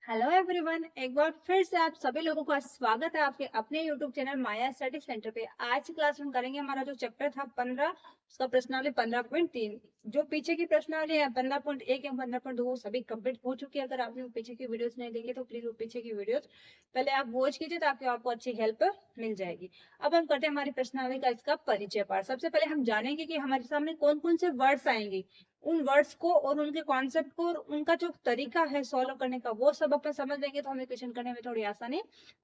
Hello everyone, एक बार फिर से आप सभी लोगों का स्वागत है आपके अपने यूट्यूब चैनल माया स्टडी सेंटर पे। आज की क्लास में करेंगे हमारा जो चैप्टर था 15, उसका प्रश्नावली 15.3। जो पीछे की प्रश्नावली है 15.1 या 15.2 वो सभी कंप्लीट हो चुकी है। अगर आपने वो पीछे की वीडियोस नहीं देखी तो प्लीज वो पीछे की वीडियोस पहले आप वॉच कीजिए ताकि आपको अच्छी हेल्प मिल जाएगी। अब हम करते हैं हमारी प्रश्नावली का इसका परिचय पाठ। सबसे पहले हम जानेंगे कि हमारे सामने कौन कौन से वर्ड्स आएंगे, उन वर्ड्स को और उनके कॉन्सेप्ट को और उनका जो तरीका है सॉल्व करने का वो सब अपन समझ लेंगे तो हमें क्वेश्चन करने में थोड़ी आसानी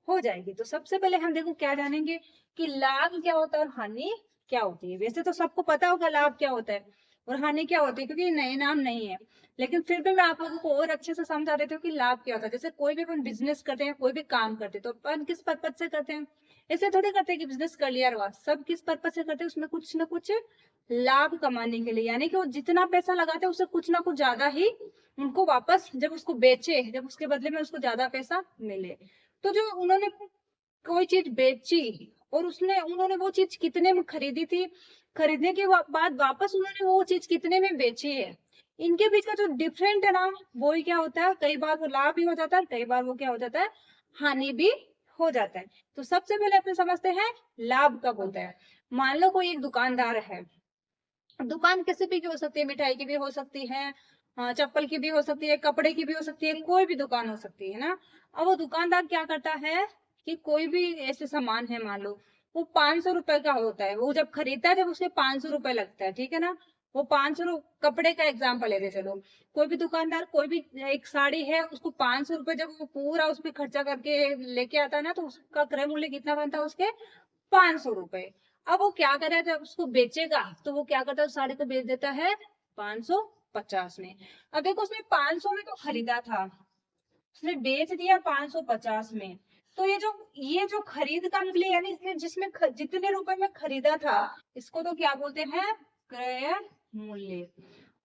हो जाएगी। तो सबसे पहले हम देखो क्या जानेंगे कि लाभ क्या होता है और हानि क्या होती है। वैसे तो सबको पता होगा लाभ क्या होता है और हानि क्या होती है क्योंकि ये नए नाम नहीं है, लेकिन फिर भी मैं आप लोगों को और अच्छे से समझा देती हूँ कि लाभ क्या होता है। जैसे कोई भी अपन बिजनेस करते हैं, कोई भी काम करते हैं तो अपन किस पर्पज से करते हैं। ऐसे थोड़ी करते हैं कि बिजनेस कर लिया और सब किस पर्पज से करते हैं, उसमें कुछ ना कुछ लाभ कमाने के लिए, यानी कि वो जितना पैसा लगाते हैं उससे कुछ ना कुछ ज्यादा ही उनको वापस जब उसको बेचे, जब उसके बदले में उसको ज्यादा पैसा मिले। तो जो उन्होंने कोई चीज बेची और उसने उन्होंने वो चीज कितने में खरीदी थी, खरीदने के बाद वापस उन्होंने वो चीज कितने में बेची है, इनके बीच का जो डिफरेंट है ना वो ही क्या होता है, कई बार वो लाभ भी हो जाता है, कई बार वो क्या हो जाता है, हानि भी हो जाता है। तो सबसे पहले अपने समझते हैं लाभ कब होता है। मान लो कोई एक दुकानदार है, दुकान किसी भी की हो सकती है, मिठाई की भी हो सकती है, चप्पल की भी हो सकती है, कपड़े की भी हो सकती है, कोई भी दुकान हो सकती है ना। अब वो दुकानदार क्या करता है कि कोई भी ऐसे सामान है, मान लो वो 500 रुपए का होता है, वो जब खरीदता है जब उसके 500 रुपए लगता है, ठीक है ना। वो 500 कपड़े का एग्जाम्पल लेते चलो, कोई भी दुकानदार कोई भी एक साड़ी है उसको 500 रुपए जब वो पूरा उस पर खर्चा करके लेके आता है ना तो उसका क्रय मूल्य कितना बनता है उसके 500 रुपए। अब वो क्या करे जब उसको बेचेगा तो वो क्या करता है, उस साड़ी को बेच देता है 550 में। अब देखो उसने 500 में तो खरीदा था, उसने बेच दिया 550 में। तो ये जो खरीद का मूल्य यानी इसने जिसमें जितने रुपए में खरीदा था इसको तो क्या बोलते हैं, क्रय मूल्य।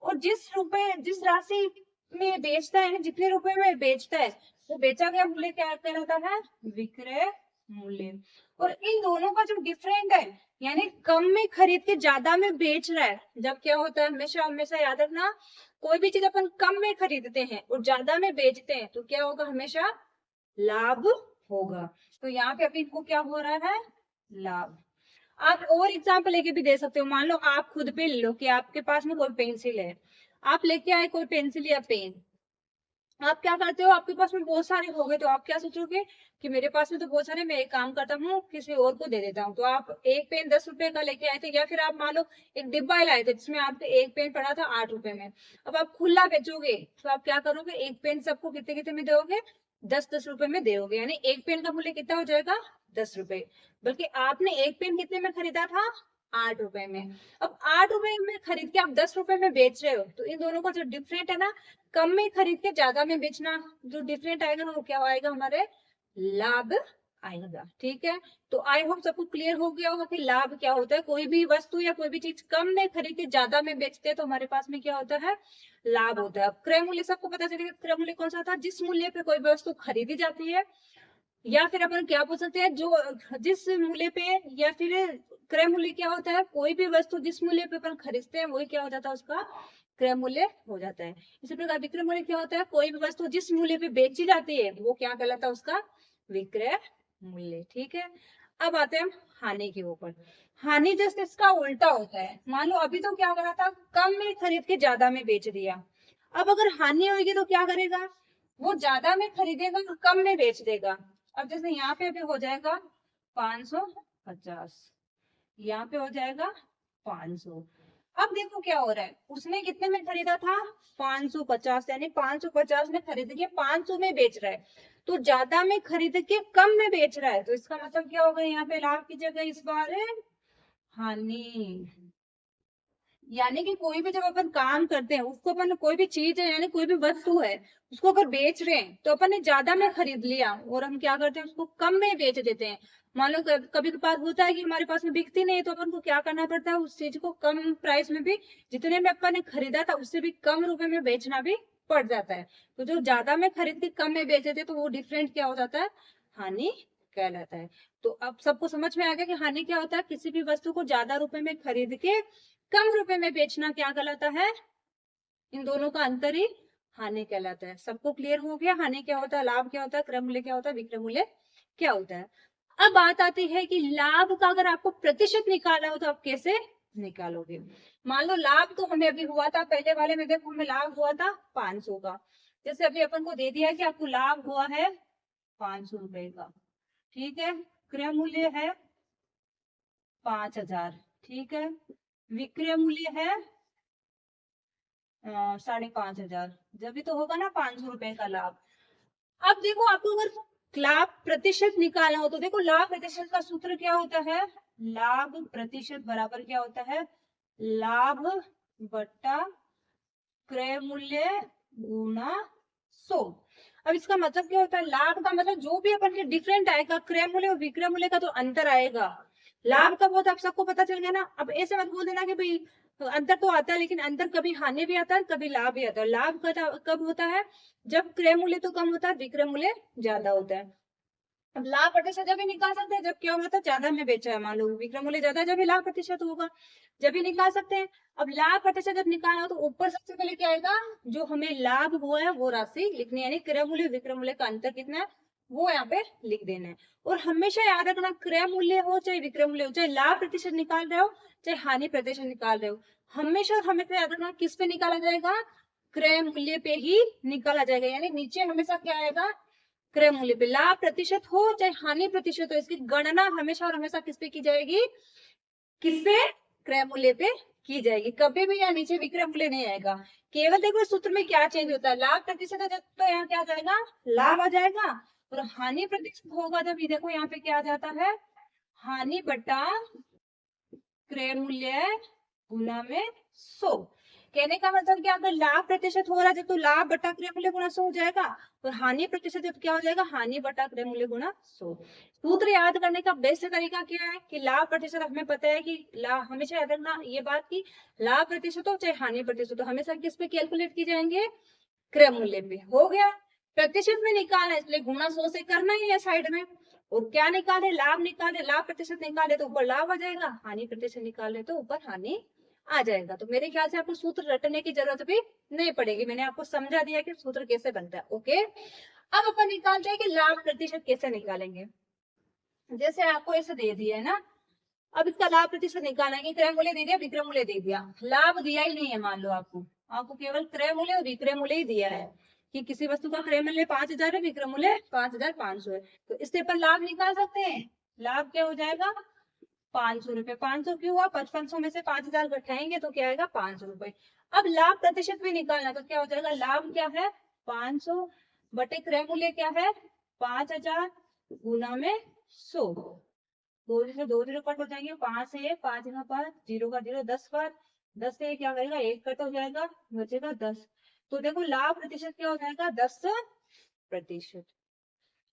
और जिस राशि में बेचता है, जितने रुपए में बेचता है वो बेचा गया मूल्य क्या कहलाता है, विक्रय मूल्य। और इन दोनों का जो डिफरेंट है, यानी कम में खरीद के ज्यादा में बेच रहा है, जब क्या होता है हमेशा हमेशा याद रखना, कोई भी चीज अपन कम में खरीदते हैं और ज्यादा में बेचते हैं तो क्या होगा, हमेशा लाभ होगा। तो यहाँ पे अभी इनको क्या हो रहा है, लाभ। आप और एग्जाम्पल लेके भी दे सकते हो। मान लो आप खुद पे ले लो कि आपके पास में कोई पेंसिल है, आप लेके आए कोई पेंसिल या पेन, आप क्या करते हो, आपके पास में बहुत सारे हो गए तो आप क्या सोचोगे कि मेरे पास में तो बहुत सारे, मैं एक काम करता हूँ किसी और को दे देता हूँ। तो आप एक पेन 10 रुपए का लेके आए थे, या फिर आप मान लो एक डिब्बा लाए थे जिसमें आपके एक पेन पड़ा था 8 रुपए में। अब आप खुला बेचोगे तो आप क्या करोगे, एक पेन सबको कितने कितने में दोगे, 10-10 रुपए में दोगे, यानी एक पेन का मूल्य कितना हो जाएगा, 10 रुपए। बल्कि आपने एक पेन कितने में खरीदा था, 8 रुपए में। अब 8 रुपए में खरीद के आप 10 रुपए में बेच रहे हो, तो इन दोनों का जो डिफरेंट है ना, कम में खरीद के ज्यादा में बेचना, जो डिफरेंट आएगा ना वो क्या आएगा, हमारे लाभ आएगा। ठीक है, तो आई होप सबको क्लियर हो गया होगा कि लाभ क्या होता है। कोई भी वस्तु या कोई भी चीज कम में खरीद के ज्यादा में बेचते हैं तो हमारे पास में क्या होता है, लाभ होता है। अब क्रय मूल्य सबको पता चलेगा, क्रय मूल्य कौन सा था, जिस मूल्य पे कोई वस्तु खरीदी जाती है, या फिर अपन क्या बोल सकते हैं, जो जिस मूल्य पे, या फिर क्रय मूल्य क्या होता है, कोई भी वस्तु जिस मूल्य पे अपन खरीदते हैं वही क्या हो जाता है, उसका क्रय मूल्य हो जाता है। इसी प्रकार विक्रय मूल्य क्या होता है, कोई भी वस्तु जिस मूल्य पे बेची जाती है वो क्या कहलाता है, उसका विक्रय मूल्य। ठीक है, अब आते हैं हम हानि के ऊपर। हानि जैसे इसका उल्टा होता है। मान लो अभी तो क्या करा था, कम में खरीद के ज्यादा में बेच दिया। अब अगर हानि होगी तो क्या करेगा, वो ज्यादा में खरीदेगा और कम में बेच देगा। अब जैसे यहाँ पे भी हो जाएगा 550, यहाँ पे हो जाएगा 500। अब देखो क्या हो रहा है, उसने कितने में खरीदा था, 550, यानी 550 में खरीद के 500 में बेच रहा है, तो ज्यादा में खरीद के कम में बेच रहा है, तो इसका मतलब क्या होगा, यहाँ पे लाभ की जगह इस बार है हानि। यानी कि कोई भी जब अपन काम करते हैं उसको, अपन कोई भी चीज है यानी कोई भी वस्तु है उसको अगर बेच रहे हैं तो अपन ने ज्यादा में खरीद लिया और हम क्या करते हैं, उसको कम में बेच देते हैं। मान लो कभी कभार होता है कि हमारे पास में बिकती नहीं है तो अपन को क्या करना पड़ता है, उस चीज को कम प्राइस में भी, जितने में अपन ने खरीदा था उससे भी कम रुपए में बेचना भी पड़ जाता है। तो जो ज्यादा में खरीद के कम में बेचे थे तो वो डिफरेंट क्या हो जाता है, हानि कहलाता है। तो अब सबको समझ में आ गया कि हानि क्या होता है, किसी भी वस्तु को ज्यादा रुपए में खरीद के कम रुपए में बेचना क्या कहलाता है, इन दोनों का अंतर ही हानि कहलाता है। सबको क्लियर हो गया? हानि क्या होता है, लाभ क्या होता है, क्रय मूल्य क्या होता है, विक्रय मूल्य क्या होता है। अब बात आती है कि लाभ का अगर आपको प्रतिशत निकालना हो तो आप कैसे निकालोगे। मान लो लाभ तो हमें अभी हुआ था, पहले वाले में देखो हमें लाभ हुआ था 500 का। जैसे अभी अपन को दे दिया है कि आपको लाभ हुआ है 500 रुपए का, ठीक है। क्रय मूल्य है 5000, ठीक है। विक्रय मूल्य है 5,500। जब भी तो होगा ना 500 रुपए का लाभ। अब देखो आपको अगर लाभ प्रतिशत निकालना हो तो देखो लाभ प्रतिशत का सूत्र क्या होता है, लाभ प्रतिशत बराबर क्या होता है, लाभ बट्टा क्रय मूल्य गुणा 100। अब इसका मतलब क्या होता है, लाभ का मतलब जो भी अपन के डिफरेंट आएगा, क्रय मूल्य और विक्रय मूल्य का तो अंतर आएगा। लाभ कब होता है आप सबको पता चल गया ना। अब ऐसे मत बोल देना कि भाई अंतर तो आता है, लेकिन अंतर कभी हानि भी आता है कभी लाभ भी आता है। लाभ कब होता है, जब क्रय मूल्य तो कम होता है, विक्रय मूल्य ज्यादा होता है। अब लाभ प्रतिशत जब भी निकाल सकते हैं जब क्या होता है, ज्यादा में बेचा है, मान लो विक्रय मूल्य ज्यादा है, जब भी लाभ प्रतिशत होगा, जब भी निकाल सकते हैं। अब लाभ प्रतिशत जब निकालना हो तो ऊपर सबसे पहले क्या आएगा, जो हमें लाभ हुआ है वो राशि लिखनी है, यानी क्रय मूल्य विक्रय मूल्य का अंतर कितना है वो यहाँ पे लिख देना है। और हमेशा याद रखना, क्रय मूल्य हो चाहे विक्रय मूल्य हो, चाहे लाभ प्रतिशत निकाल रहे हो चाहे हानि प्रतिशत निकाल रहे हो, हमेशा हमेशा याद रखना किस पे निकाला जाएगा, क्रय मूल्य पे ही निकाला जाएगा। यानी नीचे हमेशा क्या आएगा, क्रय मूल्य पे। लाभ प्रतिशत हो चाहे हानि प्रतिशत हो, इसकी गणना हमेशा और हमेशा किस पे की जाएगी, किस पे, क्रय मूल्य पे की जाएगी। कभी भी यहाँ नीचे विक्रय मूल्य नहीं आएगा। केवल देखो सूत्र में क्या चेंज होता है, लाभ प्रतिशत है जब तो यहाँ क्या आ जाएगा, लाभ आ जाएगा। और हानि प्रतिशत होगा जब, ये देखो यहाँ पे क्या आ जाता है, हानि बटा क्रय मूल्य गुना में 100। कहने का मतलब क्या, अगर लाभ प्रतिशत हो रहा है तो लाभ बटा क्रय मूल्य गुना 100 हो जाएगा, और हानि प्रतिशत जब क्या हो जाएगा, हानि बटा क्रय मूल्य गुना 100। सूत्र याद करने का बेस्ट तरीका क्या है कि लाभ प्रतिशत हमें पता है कि हमेशा याद रखना ये बात की लाभ प्रतिशत हो चाहे हानि प्रतिशत हो, हमेशा किस पे कैलकुलेट की जाएंगे, क्रय मूल्य पे। हो गया, प्रतिशत में निकालना है इसलिए गुणा 100 से करना ही है साइड में। और क्या निकाले, लाभ निकाले, लाभ प्रतिशत निकाले तो ऊपर लाभ आ जाएगा, हानि प्रतिशत निकाले तो ऊपर हानि आ जाएगा। तो मेरे ख्याल से आपको सूत्र रटने की जरूरत भी नहीं पड़ेगी, मैंने आपको समझा दिया कि सूत्र कैसे बनता है। ओके, अब अपन निकालते हैं कि लाभ प्रतिशत कैसे निकालेंगे। जैसे आपको ऐसे दे दिया है ना, अब इसका लाभ प्रतिशत निकालना है कि क्रय मूल्य दे दिया विक्रय मूल्य दे दिया, लाभ दिया ही नहीं है, मान लो आपको आपको केवल क्रय मूल्य और विक्रय मूल्य ही दिया है कि किसी वस्तु का क्रय मूल्य 5,000 है, विक्रय मूल्य 5,500 है, तो इससे अपन लाभ निकाल सकते हैं। लाभ क्या हो जाएगा, 500 रुपए। 500 क्यों हुआ, 5500 में से 5,000 घटाएंगे तो क्या आएगा, 500 रुपए। अब लाभ प्रतिशत भी निकालना तो क्या हो जाएगा, लाभ क्या है 500 बटे क्रय मूल्य क्या है 5,000 गुना में 100। दो से दो जीरो कट हो जाएंगे, 5 है 5 का 5, जीरो का जीरो, 10 बार 10 से क्या करेगा, एक कट हो जाएगा, बचेगा 10। तो देखो लाभ प्रतिशत क्या हो जाएगा, 10%।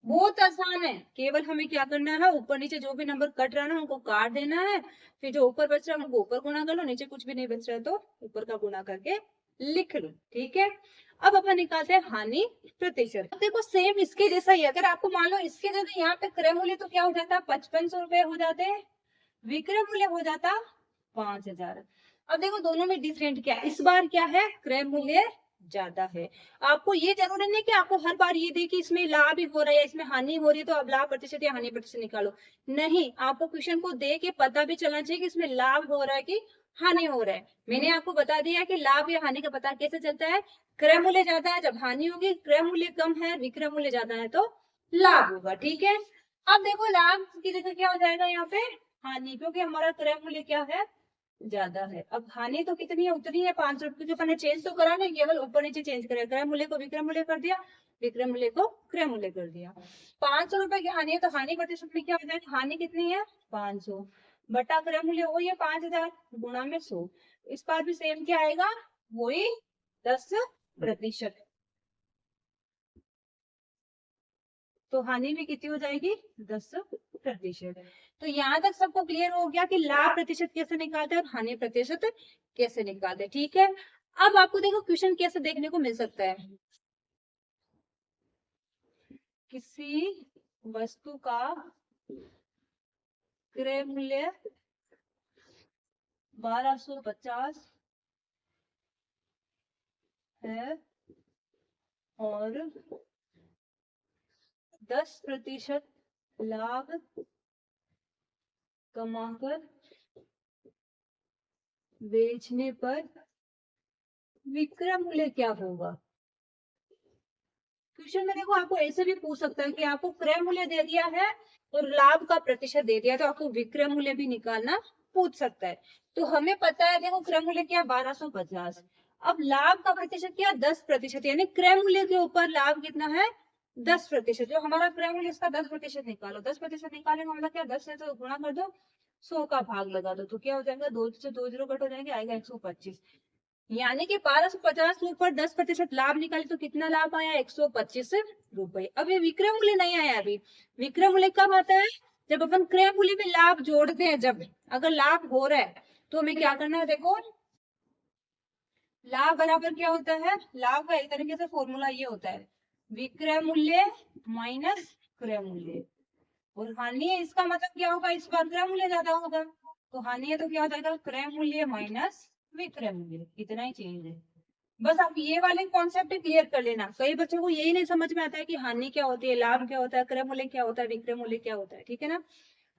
बहुत आसान है, केवल हमें क्या करना है, ऊपर नीचे जो भी नंबर कट रहा है ना उनको काट देना है, फिर जो ऊपर बच रहा है उनको ऊपर गुना कर लो, नीचे कुछ भी नहीं बच रहा है तो ऊपर का गुना करके लिख लो, ठीक है। अब अपन निकालते हैं हानि प्रतिशत। अब देखो सेम इसके जैसा ही है, अगर आपको मान लो इसके जैसे यहाँ पे क्रय मूल्य तो क्या हो जाता है 5500 रुपए हो जाते हैं, विक्रय मूल्य हो जाता 5,000। अब देखो दोनों में डिफरेंट क्या है, इस बार क्या है, क्रय मूल्य ज्यादा है। आपको ये जरूरी नहीं कि आपको हर बार ये दे कि इसमें लाभ ही हो रहा है इसमें हानि हो रही है तो अब लाभ प्रतिशत या हानि प्रतिशत निकालो, नहीं, आपको क्वेश्चन को दे के पता भी चलना चाहिए कि इसमें लाभ हो रहा है कि हानि हो रहा है। मैंने आपको बता दिया कि लाभ या हानि का पता कैसे चलता है, क्रय मूल्य ज्यादा है जब हानि होगी, क्रय मूल्य कम है विक्रय मूल्य ज्यादा है तो लाभ होगा, ठीक है। अब देखो लाभ की जगह क्या हो जाएगा यहाँ पे हानि, क्योंकि हमारा क्रय मूल्य क्या है ज्यादा है। अब हानि तो कितनी है, उतनी है 500, क्योंकि अपन ने चेंज तो करा नहीं, केवल ऊपर नीचे चेंज करा, क्रय मूल्य को विक्रय मूल्य कर दिया, विक्रय मूल्य को क्रय मूल्य कर दिया। 500 रुपए की हानि है तो हानि प्रतिशत में क्या हो जाएगा, हानि कितनी है 500 बटा क्रय मूल्य वही है 5,000 गुणा में 100। इस बार भी सेम क्या आएगा, वही 10%। तो हानि भी कितनी हो जाएगी 10%। तो यहाँ तक सबको क्लियर हो गया कि लाभ प्रतिशत कैसे निकालते हैं और हानि प्रतिशत कैसे निकालते हैं, ठीक है। अब आपको देखो क्वेश्चन कैसे देखने को मिल सकता है, किसी वस्तु का क्रय मूल्य 1250 है और 10% लाभ कमाकर बेचने पर विक्रय मूल्य क्या होगा। क्वेश्चन में देखो आपको ऐसे भी पूछ सकता है कि आपको क्रय मूल्य दे दिया है और लाभ का प्रतिशत दे दिया, तो आपको विक्रय मूल्य भी निकालना पूछ सकता है। तो हमें पता है देखो क्रय मूल्य क्या 1250, अब लाभ का प्रतिशत क्या 10%, यानी क्रय मूल्य के ऊपर लाभ कितना है 10%। जो हमारा क्रय मूल्य इसका 10% निकालो, 10% निकालेंगे मतलब क्या 10 से तो गुणा कर दो, 100 का भाग लगा दो, तो क्या हो जाएगा 2 से 2 जीरो कट हो जाएंगे, आएगा 125। यानी कि 1250 के ऊपर 10% लाभ निकाले तो कितना लाभ आया 125 रुपए। अब ये विक्रय मूल्य नहीं आया अभी, विक्रय मूल्य कब आता है जब अपन क्रय मूल्य में लाभ जोड़ते हैं। जब अगर लाभ हो रहा है तो हमें क्या करना है, देखो लाभ बराबर क्या होता है, लाभ का एक तरीके से फॉर्मूला ये होता है विक्रय मूल्य माइनस क्रय मूल्य, और हानि है इसका मतलब क्या होगा, इस बार क्रय मूल्य ज्यादा होगा, तो हानि है तो क्या हो जाएगा क्रय मूल्य माइनस विक्रय मूल्य, इतना ही चेंज है। बस आप ये वाले कॉन्सेप्ट क्लियर कर लेना, कई बच्चों को यही नहीं समझ में आता है कि हानि क्या होती है, लाभ क्या होता है, क्रय मूल्य क्या होता है, विक्रय मूल्य क्या होता है, ठीक है ना।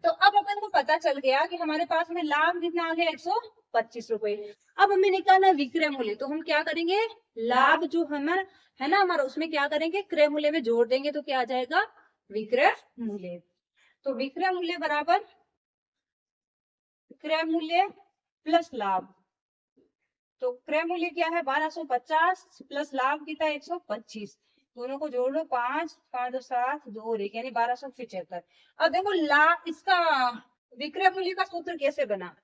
तो अब अपन को पता चल गया कि हमारे पास में लाभ कितना आ गया 125 रुपए। अब हमें निकालना है विक्रय मूल्य, तो हम क्या करेंगे, लाभ जो हमारा है ना हमारा उसमें क्या करेंगे क्रय मूल्य में जोड़ देंगे, तो क्या आ जाएगा विक्रय मूल्य। तो विक्रय मूल्य बराबर क्रय मूल्य प्लस लाभ, तो क्रय मूल्य क्या है 1250 प्लस लाभ कितना है 125, दोनों को जोड़ लो 5 5 2 7 2 और 1 यानी 1275। अब देखो लाभ इसका विक्रय मूल्य का सूत्र कैसे बना,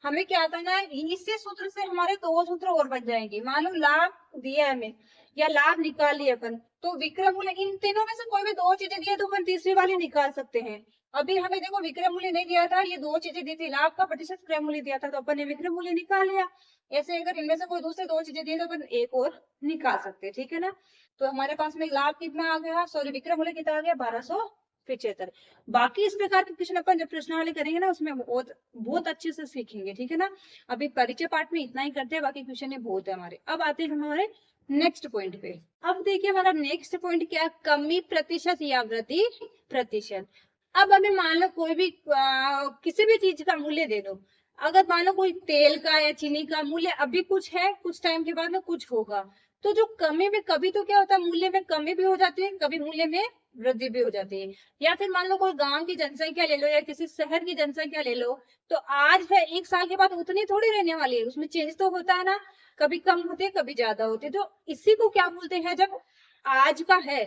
हमें क्या करना है इसी सूत्र से हमारे दो सूत्र और बन जाएंगे। मान लो लाभ दिया है हमें या लाभ निकाल लिया अपन, तो विक्रय मूल्य इन तीनों में से कोई भी दो चीजें दी है तो अपन तीसरी वाली निकाल सकते हैं। अभी हमें देखो विक्रय मूल्य नहीं दिया था, ये दो चीजें दी थी, लाभ का प्रतिशत क्रय मूल्य दिया था, तो अपन ने विक्रय मूल्य निकाल लिया। ऐसे अगर इनमें से कोई दूसरे दो चीजें दी तो अपन एक और निकाल सकते हैं, ठीक है ना। तो हमारे पास में लाभ कितना आ गया, सॉरी विक्रय मूल्य कितना आ गया 1275। बाकी इस प्रकार के क्वेश्चन अपन जब प्रश्नावली करेंगे ना उसमें बहुत बहुत अच्छे से सीखेंगे, ठीक है ना। अभी परिचय पाठ में इतना ही करते हैं, बाकी क्वेश्चन ये बहुत है हमारे। अब आते हैं हमारे नेक्स्ट पॉइंट पे। अब देखिए हमारा नेक्स्ट पॉइंट क्या, कमी प्रतिशत या वृद्धि प्रतिशत। अब हमें मान लो कोई भी किसी भी चीज का मूल्य दे दो, अगर मान लो कोई तेल का या चीनी का मूल्य अभी कुछ है, कुछ टाइम के बाद में कुछ होगा, तो जो कमी में कभी तो क्या होता है मूल्य में कमी भी हो जाती है, कभी मूल्य में वृद्धि भी हो जाती है। या फिर मान लो कोई गांव की जनसंख्या ले लो या किसी शहर की जनसंख्या ले लो, तो आज है 1 साल के बाद उतनी थोड़ी रहने वाली है, उसमें चेंज तो होता है ना, कभी कम होते कभी ज्यादा होते। तो इसी को क्या बोलते हैं, जब आज का है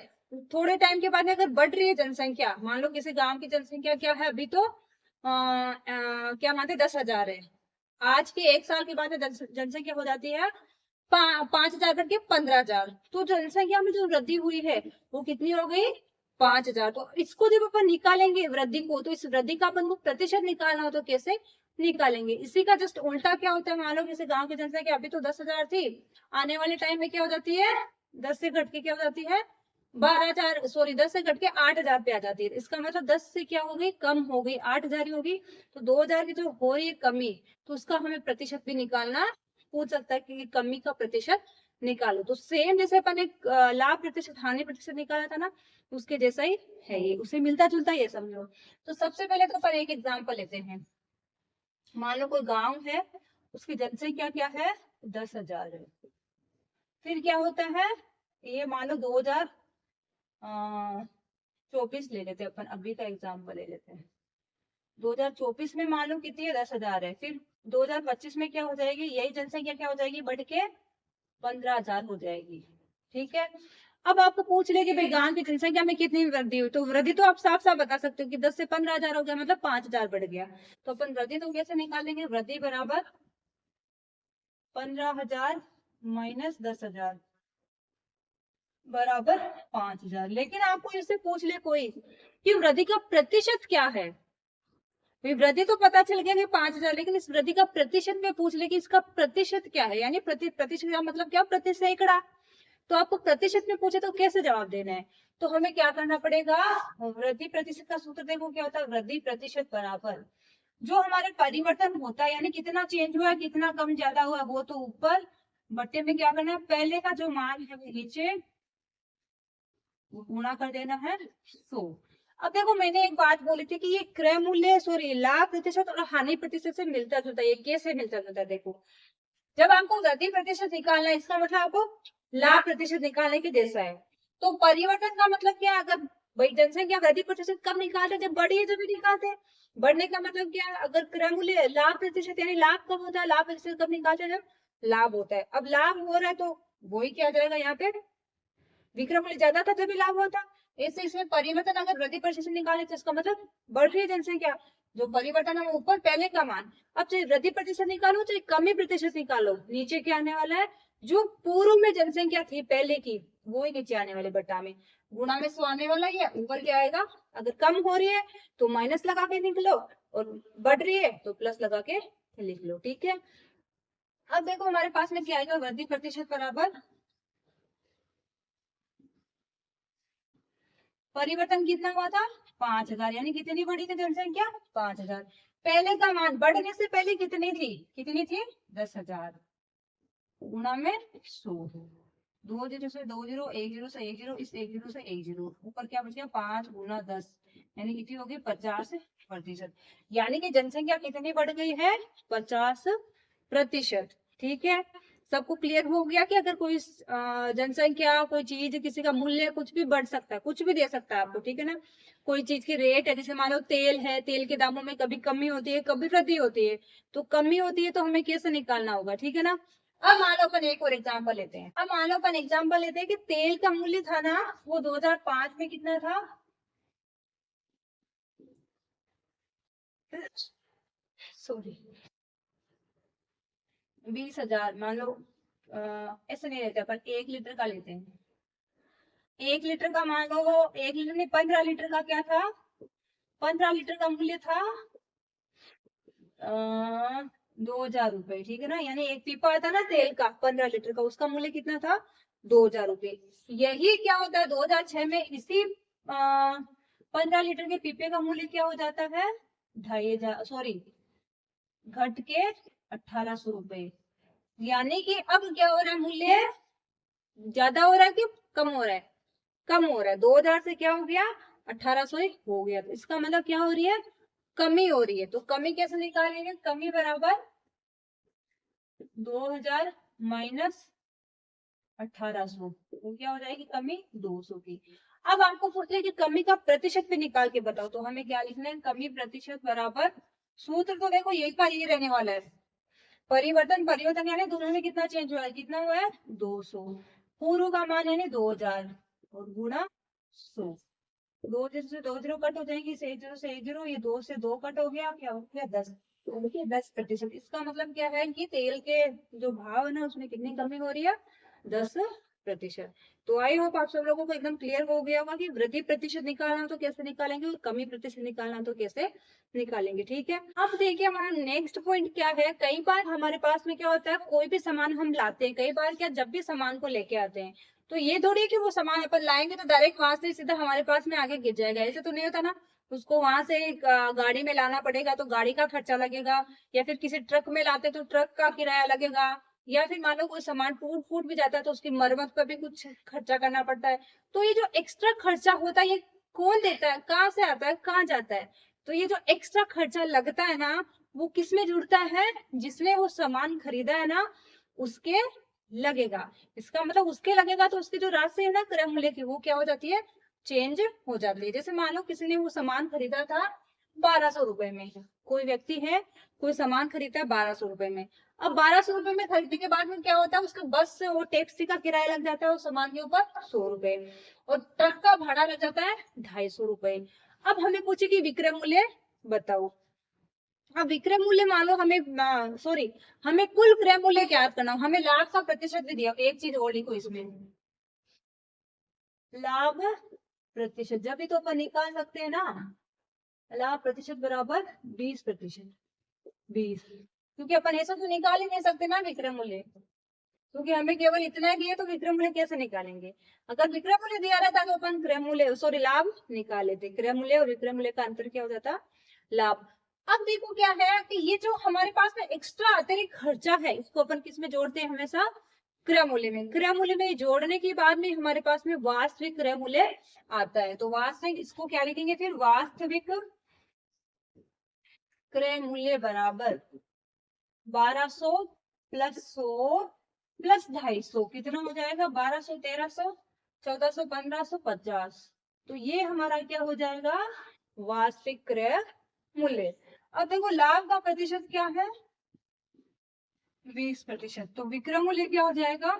थोड़े टाइम के बाद में अगर बढ़ रही है जनसंख्या, मान लो किसी गांव की जनसंख्या क्या है अभी तो क्या मानते 10,000 है, आज के 1 साल के बाद जनसंख्या हो जाती है 5,000 करके 15,000, तो जनसंख्या में जो वृद्धि हुई है वो कितनी हो गई 5,000। तो इसको जब अपन निकालेंगे वृद्धि को, तो इस वृद्धि का अपन को प्रतिशत निकालना हो तो कैसे निकालेंगे, इसी का जस्ट उल्टा क्या होता है, मान लो किसी गांव की जनसंख्या अभी तो 10,000 थी, आने वाले टाइम में क्या हो जाती है 10 से घट के क्या हो जाती है 12,000, सॉरी 10 से घट के 8,000 पे आ जाती है। इसका मतलब 10 से क्या हो गई कम हो गई 8,000 ही होगी, तो 2,000 की जो हो रही है कमी, तो उसका हमें प्रतिशत भी निकालना पूछ सकता है कि कमी का प्रतिशत निकालो। तो सेम जैसे अपन एक लाभ प्रतिशत हानि प्रतिशत निकाला था ना, उसके जैसा ही है ये, उसे मिलता जुलता ये समझो। तो सबसे पहले तो अपन एक एग्जांपल लेते हैं, मान लो कोई गांव है, उसकी जनसंख्या क्या है 10,000 है, फिर क्या होता है ये मान लो 2024 ले लेते हैं अपन, अभी का एग्जाम्पल ले लेते हैं। 2024 में मान लो कितनी है 10,000 है, फिर 2025 में क्या हो जाएगी यही जनसंख्या क्या हो जाएगी बढ़ के 15,000 हो जाएगी, ठीक है। अब आपको पूछ ले कि भाई गांव की जनसंख्या में कितनी वृद्धि हुई, तो वृद्धि तो आप साफ साफ बता सकते हो कि 10 से 15,000 हो गया, मतलब 5,000 बढ़ गया। तो अपन वृद्धि तो कैसे निकालेंगे, वृद्धि बराबर 15,000 माइनस 10,000 बराबर 5,000। लेकिन आपको इससे पूछ ले कोई कि वृद्धि का प्रतिशत क्या है, वृद्धि तो पता चल गया कि 5,000, लेकिन इस वृद्धि का प्रतिशत में पूछ ले कि इसका प्रतिशत क्या है, यानी प्रतिशत का मतलब क्या प्रति सैकड़ा। तो आपको प्रतिशत में पूछे तो कैसे जवाब देना है, तो हमें क्या करना पड़ेगा, वृद्धि प्रतिशत का सूत्र देखो क्या होता है, वृद्धि प्रतिशत बराबर जो हमारे परिवर्तन होता है, यानी कितना चेंज हुआ कितना कम ज्यादा हुआ वो तो ऊपर, बट्टे में क्या करना है पहले का जो मान है वो नीचे गुणा कर देना है 100। अब देखो मैंने एक बात बोली थी कि ये क्रय मूल्य सॉरी लाभ प्रतिशत और हानि प्रतिशत से मिलता जुलता है। ये कैसे मिलता जुलता है? देखो जब आपको वृद्धि प्रतिशत निकालना है, इसका मतलब आपको लाभ प्रतिशत निकालने के जैसा है। तो परिवर्तन का मतलब क्या है? अगर भाई जनसंख्या वृद्धि प्रतिशत कब निकालते हैं? जब बढ़ी है तभी निकालते हैं। बढ़ने का मतलब क्या है? अगर क्रय मूल्य लाभ प्रतिशत यानी लाभ कब होता है? लाभ प्रतिशत कब निकालते हैं? जब लाभ होता है। अब लाभ हो रहा है तो वही क्या आ जाएगा यहाँ पे, विक्रय मूल्य ज्यादा था तभी लाभ होता। ऐसे इसमें परिवर्तन अगर वृद्धि प्रतिशत निकाले तो इसका मतलब बढ़ रही है जनसंख्या। जो परिवर्तन है वो ऊपर पहले का मान। अब चाहे वृद्धि प्रतिशत निकालो चाहे कमी प्रतिशत निकालो, नीचे क्या आने वाला है? जो पूर्व में जनसंख्या थी पहले की वो ही नीचे आने वाले बटा में। गुणा में 100 आने वाला है, ऊपर क्या आएगा? अगर कम हो रही है तो माइनस लगा के निकलो और बढ़ रही है तो प्लस लगा के लिख लो। ठीक है। अब देखो हमारे पास में क्या आएगा? वृद्धि प्रतिशत बराबर परिवर्तन कितना हुआ था? 5000। यानी कितनी बढ़ी थी जनसंख्या? 5000। पहले का मान बढ़ने से पहले कितनी थी? कितनी थी? 10,000 गुणा में 100। 2 जीरो से 2 जीरो, 1 जीरो से 1 जीरो, इस 1 जीरो से 1 जीरो, ऊपर क्या बच गया? 5 गुना 10, यानी कितनी होगी? 50%। यानी कि जनसंख्या कितनी बढ़ गई है? 50%। ठीक है। सबको क्लियर हो गया कि अगर कोई जनसंख्या, कोई चीज, किसी का मूल्य कुछ भी बढ़ सकता है, कुछ भी दे सकता है आपको। ठीक है ना। कोई चीज की रेट है, जैसे मान लो तेल है, तेल के दामों में कभी कमी होती है कभी वृद्धि होती है। तो कमी होती है तो हमें कैसे निकालना होगा? ठीक है ना। अब मान लो अपन एक और एग्जाम्पल लेते हैं। अब मान लो अपन एग्जाम्पल लेते हैं कि तेल का मूल्य था ना, वो 2005 में कितना था? सॉरी, 20,000। मान लो ऐसे नहीं लेते अपन, 1 लीटर का लेते हैं। 1 लीटर का मान लो, 1 लीटर नहीं, 15 लीटर का क्या था? 15 लीटर का मूल्य था 2,000 रुपए। ठीक है ना। यानी एक पीपा आता ना तेल का 15 लीटर का, उसका मूल्य कितना था? 2,000 रुपए। यही क्या होता है 2006 में इसी 15 लीटर के पीपे का मूल्य क्या हो जाता है? 2,500, सॉरी, घट के 1,800 रुपए। यानी कि अब क्या हो रहा है? मूल्य ज्यादा हो रहा है कि कम हो रहा है? कम हो रहा है। 2,000 से क्या हो गया? 1,800 ही हो गया। तो इसका मतलब क्या हो रही है? कमी हो रही है। तो कमी कैसे निकालेंगे? कमी बराबर 2,000 माइनस 1,800, वो क्या हो जाएगी? कमी 200 की। अब आपको पूछते हैं कि कमी का प्रतिशत भी निकाल के बताओ, तो हमें क्या लिखना है? कमी प्रतिशत बराबर, सूत्र तो देखो यही का ये रहने वाला है। परिवर्तन परिवर्तन यानी दोनों में कितना चेंज हुआ है? कितना हुआ है? 200। पूर्व का मान यानी 2,000 और गुणा 100। 2 जीरो से 2 जीरो कट हो जाएंगे, इस 1 जीरो से 1 जीरो, ये 2 से 2 कट हो गया, क्या हो गया? 10। तो देखिए 10%। इसका मतलब क्या है कि तेल के जो भाव है ना उसमें कितनी कमी हो रही है? 10%। तो आई होप आप सब लोगों को एकदम क्लियर हो गया होगा कि वृद्धि प्रतिशत निकालना तो कैसे निकालेंगे और कमी प्रतिशत निकालना तो कैसे निकालेंगे। ठीक है। अब देखिए हमारा नेक्स्ट पॉइंट क्या है। कई बार हमारे पास में क्या होता है, कोई भी सामान हम लाते हैं, कई बार क्या, जब भी सामान को लेके आते हैं तो ये थोड़ी है कि वो सामान अपन लाएंगे तो डायरेक्ट वहां से सीधा हमारे पास में आगे गिर जाएगा। ऐसे तो नहीं होता ना। उसको वहां से गाड़ी में लाना पड़ेगा तो गाड़ी का खर्चा लगेगा, या फिर किसी ट्रक में लाते तो ट्रक का किराया लगेगा, या फिर मान लो कोई सामान टूट फूट भी जाता है तो उसकी मरम्मत पर भी कुछ खर्चा करना पड़ता है। तो ये जो एक्स्ट्रा खर्चा होता है ये कौन देता है? कहाँ से आता है? कहाँ जाता है? तो ये जो एक्स्ट्रा खर्चा लगता है ना, वो किस में जुड़ता है? जिसने वो सामान खरीदा है ना उसके लगेगा। इसका मतलब उसके लगेगा तो उसकी जो राशि है ना क्रय मूल्य की, वो क्या हो जाती है? चेंज हो जाती है। जैसे मान लो किसी ने वो सामान खरीदा था 1,200 रुपए में, कोई व्यक्ति है कोई सामान खरीदता है 1,200 रुपए में। अब 1,200 रुपए में खरीदने के बाद में क्या होता है? उसका बस से वो टैक्सी का किराया लग जाता है उस सामान के ऊपर 100 रुपए, और ट्रक का भाड़ा लग जाता है 250 रुपए। अब हमें पूछे कि विक्रय मूल्य बताओ। अब विक्रय मूल्य मान लो हमें सॉरी, हमें कुल क्रय मूल्य ज्ञात करना हो, हमें लाभ का प्रतिशत भी दिया। एक चीज और लिखो इसमें, लाभ प्रतिशत, जब भी तो अपन निकाल सकते हैं ना। लाभ प्रतिशत बराबर 20%। 20, क्योंकि अपन ऐसा तो निकाल ही नहीं सकते ना विक्रय मूल्य, क्योंकि हमें केवल इतना दिया तो विक्रय मूल्य कैसे निकालेंगे? अगर विक्रय मूल्य दिया रहता तो अपन क्रय मूल्य सॉरी लाभ निकाल लेते। क्रय मूल्य और विक्रय मूल्य का अंतर क्या हो जाता? लाभ। अब देखो क्या है कि ये जो हमारे पास में एक्स्ट्रा अतिरिक्त खर्चा है इसको अपन किस में जोड़ते हैं? हमेशा क्रय मूल्य में। क्रय मूल्य में जोड़ने के बाद में हमारे पास में वास्तविक क्रय मूल्य आता है। तो वास्तविक, इसको क्या लिखेंगे फिर, वास्तविक क्रय मूल्य बराबर 1200 प्लस 100 प्लस 250, कितना हो जाएगा, 1200, 1300, 1400, 1550। तो ये हमारा क्या हो जाएगा, वास्तविक क्रय मूल्य। अब देखो लाभ का प्रतिशत क्या है, 20%। तो विक्रय मूल्य क्या हो जाएगा,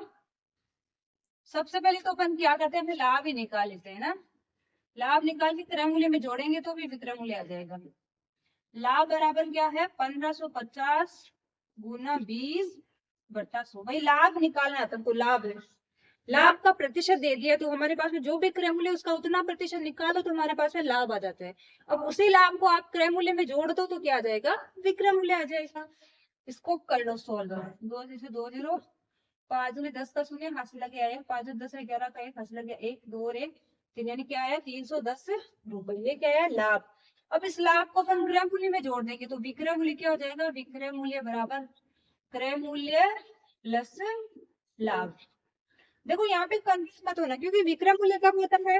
सबसे पहले तो अपन क्या करते हैं, हमें लाभ ही निकाल लेते हैं ना। लाभ निकाल के क्रय मूल्य में जोड़ेंगे तो भी विक्रय मूल्य आ जाएगा। लाभ बराबर क्या है, 1550 गुना 20/100। भाई लाभ निकालना है तुमको, लाभ है, लाभ का प्रतिशत दे दिया तो हमारे पास में जो भी क्रय मूल्य उसका उतना प्रतिशत निकालो तो हमारे पास में लाभ आ जाता है। अब उसी लाभ को आप क्रय मूल्य में जोड़ दो तो क्या आ जाएगा, विक्रय मूल्य आ जाएगा। इसको कर लो सॉल्व, 2 से 2 0, 5 में 10 का शून्य, हाथ से लगे आया 5 10 है 11 का 1, हाथ से लगे 1 2 और 1 3, यानी क्या आया, 310 रुपए। ये क्या है, लाभ। अब इस लाभ को अपन क्रय मूल्य में जोड़ देंगे तो विक्रय मूल्य क्या हो जाएगा, विक्रय मूल्य बराबर क्रय मूल्य प्लस लाभ। देखो यहाँ पे कंफ्यूज मत होना, क्योंकि विक्रय मूल्य कब होता है,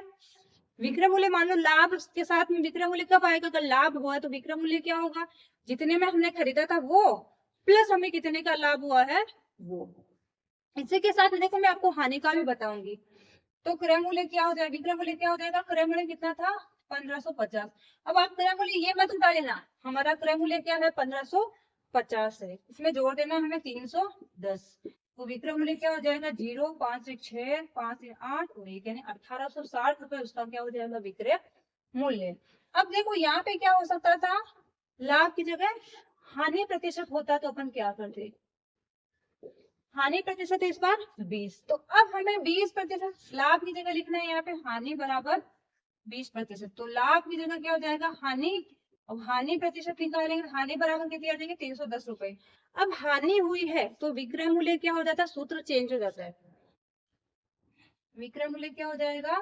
विक्रय मूल्य मान लो लाभ के साथ में विक्रय मूल्य कब आएगा, अगर लाभ हुआ है तो विक्रय मूल्य क्या होगा, जितने में हमने खरीदा था वो प्लस हमें कितने का लाभ हुआ है वो। इसी के साथ देखो मैं आपको हानि का भी बताऊंगी। तो क्रय मूल्य क्या हो जाएगा, विक्रय मूल्य क्या हो जाएगा, क्रय मूल्य कितना था, 1550। अब आप क्रय मूल्य ये मत उठा लेना, हमारा क्रय मूल्य क्या है, 1550 है, इसमें जोड़ देना हमें 310। तो विक्रय मूल्य क्या हो जाएगा, 0 5 से 6 5 से 8 और 1, यानी 1860 रुपए उसका क्या हो जाएगा, विक्रय मूल्य। अब देखो यहाँ पे क्या हो सकता था, लाभ की जगह हानि प्रतिशत होता तो अपन क्या करते, हानि प्रतिशत इस बार 20। तो अब हमें 20% लाभ की जगह लिखना है, यहाँ पे हानि बराबर 20%। तो लाभ की जगह क्या हो जाएगा, हानि। अब हानि प्रतिशत निकालेंगे, हानि बराबर कितनी आ जाएगी, 310 रुपए। अब हानि हुई है तो विक्रय मूल्य क्या हो जाता है, सूत्र चेंज हो जाता है। विक्रय मूल्य क्या हो जाएगा,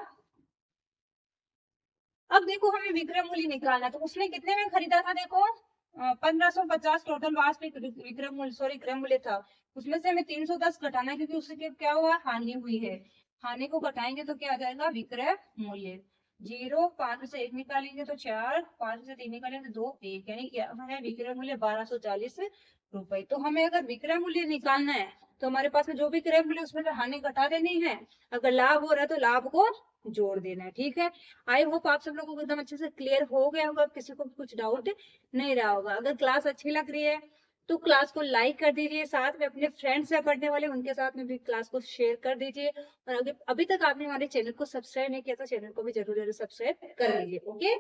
अब देखो हमें विक्रय मूल्य निकालना, तो उसने कितने में खरीदा था, देखो 1550 टोटल वास्तविक विक्रय मूल्य, सॉरी क्रय मूल्य था। उसमें से हमें 310 घटाना है, क्योंकि उससे क्या हुआ, हानि हुई है। हानि को घटाएंगे तो क्या आ जाएगा, विक्रय मूल्य। 0 5 से 1 निकालेंगे तो 4, 5 से 3 निकालेंगे 2 1, यानी क्या है, विक्रय मूल्य 1240 रुपए। तो हमें अगर विक्रय मूल्य निकालना है तो हमारे पास में जो भी क्रय मूल्य उसमें से हानि घटा देनी है, अगर लाभ हो रहा है तो लाभ को जोड़ देना है। ठीक है, आई होप आप सब लोगों को एकदम अच्छे से क्लियर हो गया होगा, किसी को कुछ डाउट नहीं रहा होगा। अगर क्लास अच्छी लग रही है तो क्लास को लाइक कर दीजिए, साथ में अपने फ्रेंड्स या पढ़ने वाले उनके साथ में भी क्लास को शेयर कर दीजिए। और अगर अभी तक आपने हमारे चैनल को सब्सक्राइब नहीं किया तो चैनल को भी जरूर जरूर सब्सक्राइब कर लीजिए। ओके,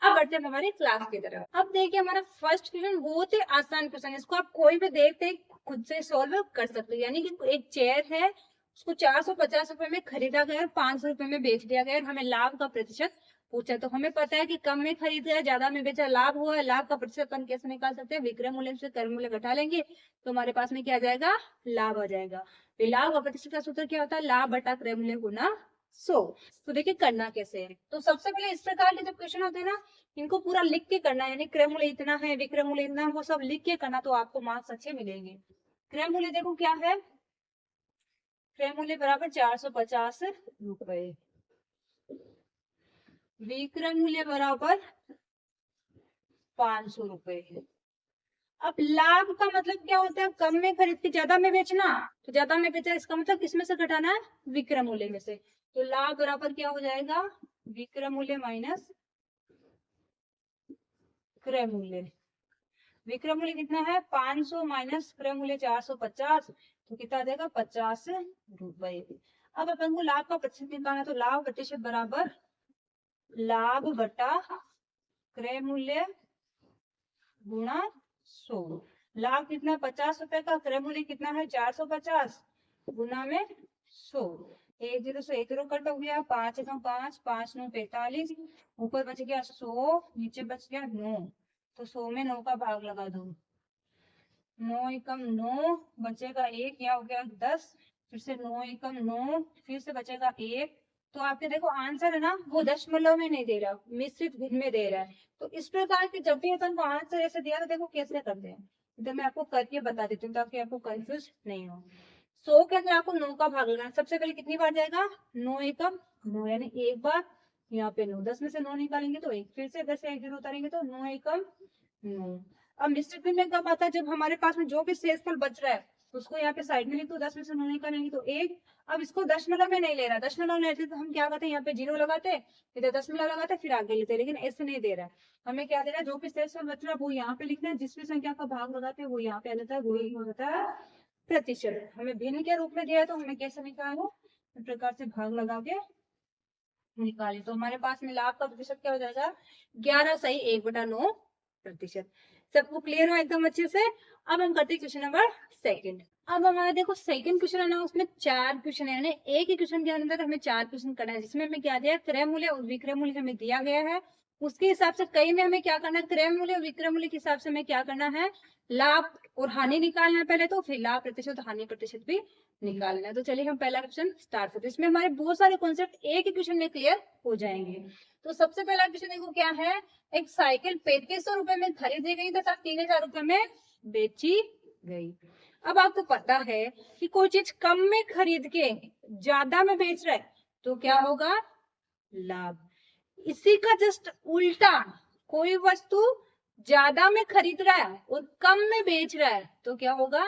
अब बढ़ते हैं हमारी क्लास की तरफ। अब देखिए हमारा फर्स्ट क्वेश्चन बहुत ही आसान क्वेश्चन, इसको आप कोई भी देखते खुद से सॉल्व कर सकते हो। यानी कि एक चेयर है, उसको 450 रुपए में खरीदा गया, 500 रुपए में बेच दिया गया, हमें लाभ का प्रतिशत पूछा। तो हमें पता है कि कम में खरीदा है, ज्यादा में बेचा, लाभ हुआ है। लाभ का प्रतिशत अपन कैसे निकाल सकते हैं, विक्रय मूल्य से क्रय मूल्य घटा लेंगे तो हमारे पास में क्या आ जाएगा, लाभ आ जाएगा। तो लाभ का प्रतिशत का सूत्र क्या होता है, लाभ बटा क्रय मूल्य गुना 100। तो देखिए करना कैसे है, तो सबसे पहले इस प्रकार के जब क्वेश्चन होते हैं ना, इनको पूरा लिख के करना है, यानी क्रय मूल्य इतना है, विक्रय मूल्य इतना है, वो सब लिख के करना, तो आपको मार्क्स अच्छे मिलेंगे। क्रय मूल्य देखो क्या है, क्रय मूल्य बराबर 450 रुपए, विक्रय मूल्य बराबर 500 रुपए। अब लाभ का मतलब क्या होता है, कम में खरीद के ज्यादा में बेचना, तो ज्यादा में बेचा इसका मतलब किसमें से घटाना है, विक्रय मूल्य में से। तो लाभ बराबर क्या हो जाएगा, विक्रय मूल्य माइनस क्रय मूल्य। विक्रय मूल्य कितना है, 500 माइनस क्रय मूल्य 450, तो कितना आ जाएगा, 50 रुपए। अब अपन को लाभ का प्रतिशत निकालना, तो लाभ प्रतिशत बराबर लाभ बटा क्रय मूल्य गुणा 100। लाभ कितना, 50 रुपए का, क्रय मूल्य कितना है 450 गुना में 100। 1 0 से 1 0 कट हो गया, 5 9 5 5 9 45, ऊपर बच गया 100, नीचे बच गया 9। तो 100 में 9 का भाग लगा दो, 9 एकम 9, बचेगा 1, क्या हो गया 10, फिर से 9 एकम 9, फिर से बचेगा 1। तो आपके देखो आंसर है ना, वो दशमलव में नहीं दे रहा, मिश्रित भिन्न में दे रहा है। तो इस प्रकार के जब भी अपन को आंसर ऐसे दिया तो देखो कैसे करते हैं, तो मैं आपको करके बता देती हूँ ताकि आपको कंफ्यूज नहीं हो। 100 के अंदर आपको 9 का भाग लगाना। सबसे पहले कितनी बार जाएगा, 9 एकम 9, यानी एक बार यहाँ पे 9, 10 में से 9 निकालेंगे तो एक, फिर से 10 से 1 जीरो उतारेंगे तो 9 एकम 9। अब मिस्टेक में कब आता है, जब हमारे पास में जो भी शेषफल बच रहा है उसको यहाँ पे साइड में लिख दो, 10 में से 9 निकालेंगे तो एक। अब इसको दशमलव में नहीं ले रहा, दशमलव लेते तो हम क्या करते हैं, यहाँ पे जीरो लगाते, इधर दशमलव लगाते फिर आगे लेते, लेकिन ऐसे नहीं दे रहा है। हमें क्या दे रहा है, जो भी शेषफल बच रहा है वो यहाँ पे लिखना है, जिसमें संख्या का भाग लगाते हैं वो यहाँ पे आ जाता है, वही हो जाता है प्रतिशत। हमें भिन्न के रूप में दिया है तो हमें कैसे निकालना, इस प्रकार से भाग लगा के निकाले तो हमारे पास में लाभ का प्रतिशत क्या हो जाएगा, 11 सही 1/9%। सबको क्लियर हो एकदम अच्छे से। अब हम करते हैं क्वेश्चन नंबर सेकंड। अब हमारा देखो सेकंड क्वेश्चन है ना, उसमें 4 क्वेश्चन है, यानी एक ही क्वेश्चन के अंदर हमें 4 क्वेश्चन करना है, जिसमें हमें क्या दिया, क्रय मूल्य और विक्रय मूल्य हमें दिया गया है। उसके हिसाब से कई में हमें क्या करना है, क्रय मूल्य और विक्रय मूल्य के हिसाब से हमें क्या करना है, लाभ और हानि निकालना है पहले, तो फिर लाभ प्रतिशत हानि प्रतिशत भी निकालना है। तो चलिए हम पहला क्वेश्चन स्टार्ट करते हैं। इसमें हमारे बहुत सारे कॉन्सेप्ट एक ही क्वेश्चन में क्लियर हो जाएंगे। तो सबसे पहला क्वेश्चन देखो क्या है, एक साइकिल 3500 रुपए में खरीदी गई तथा 3000 रुपए में बेची गई। अब आपको पता है कि कोई चीज कम में खरीद के ज्यादा में बेच रहा है तो क्या होगा, लाभ। इसी का जस्ट उल्टा, कोई वस्तु ज्यादा में खरीद रहा है और कम में बेच रहा है तो क्या होगा,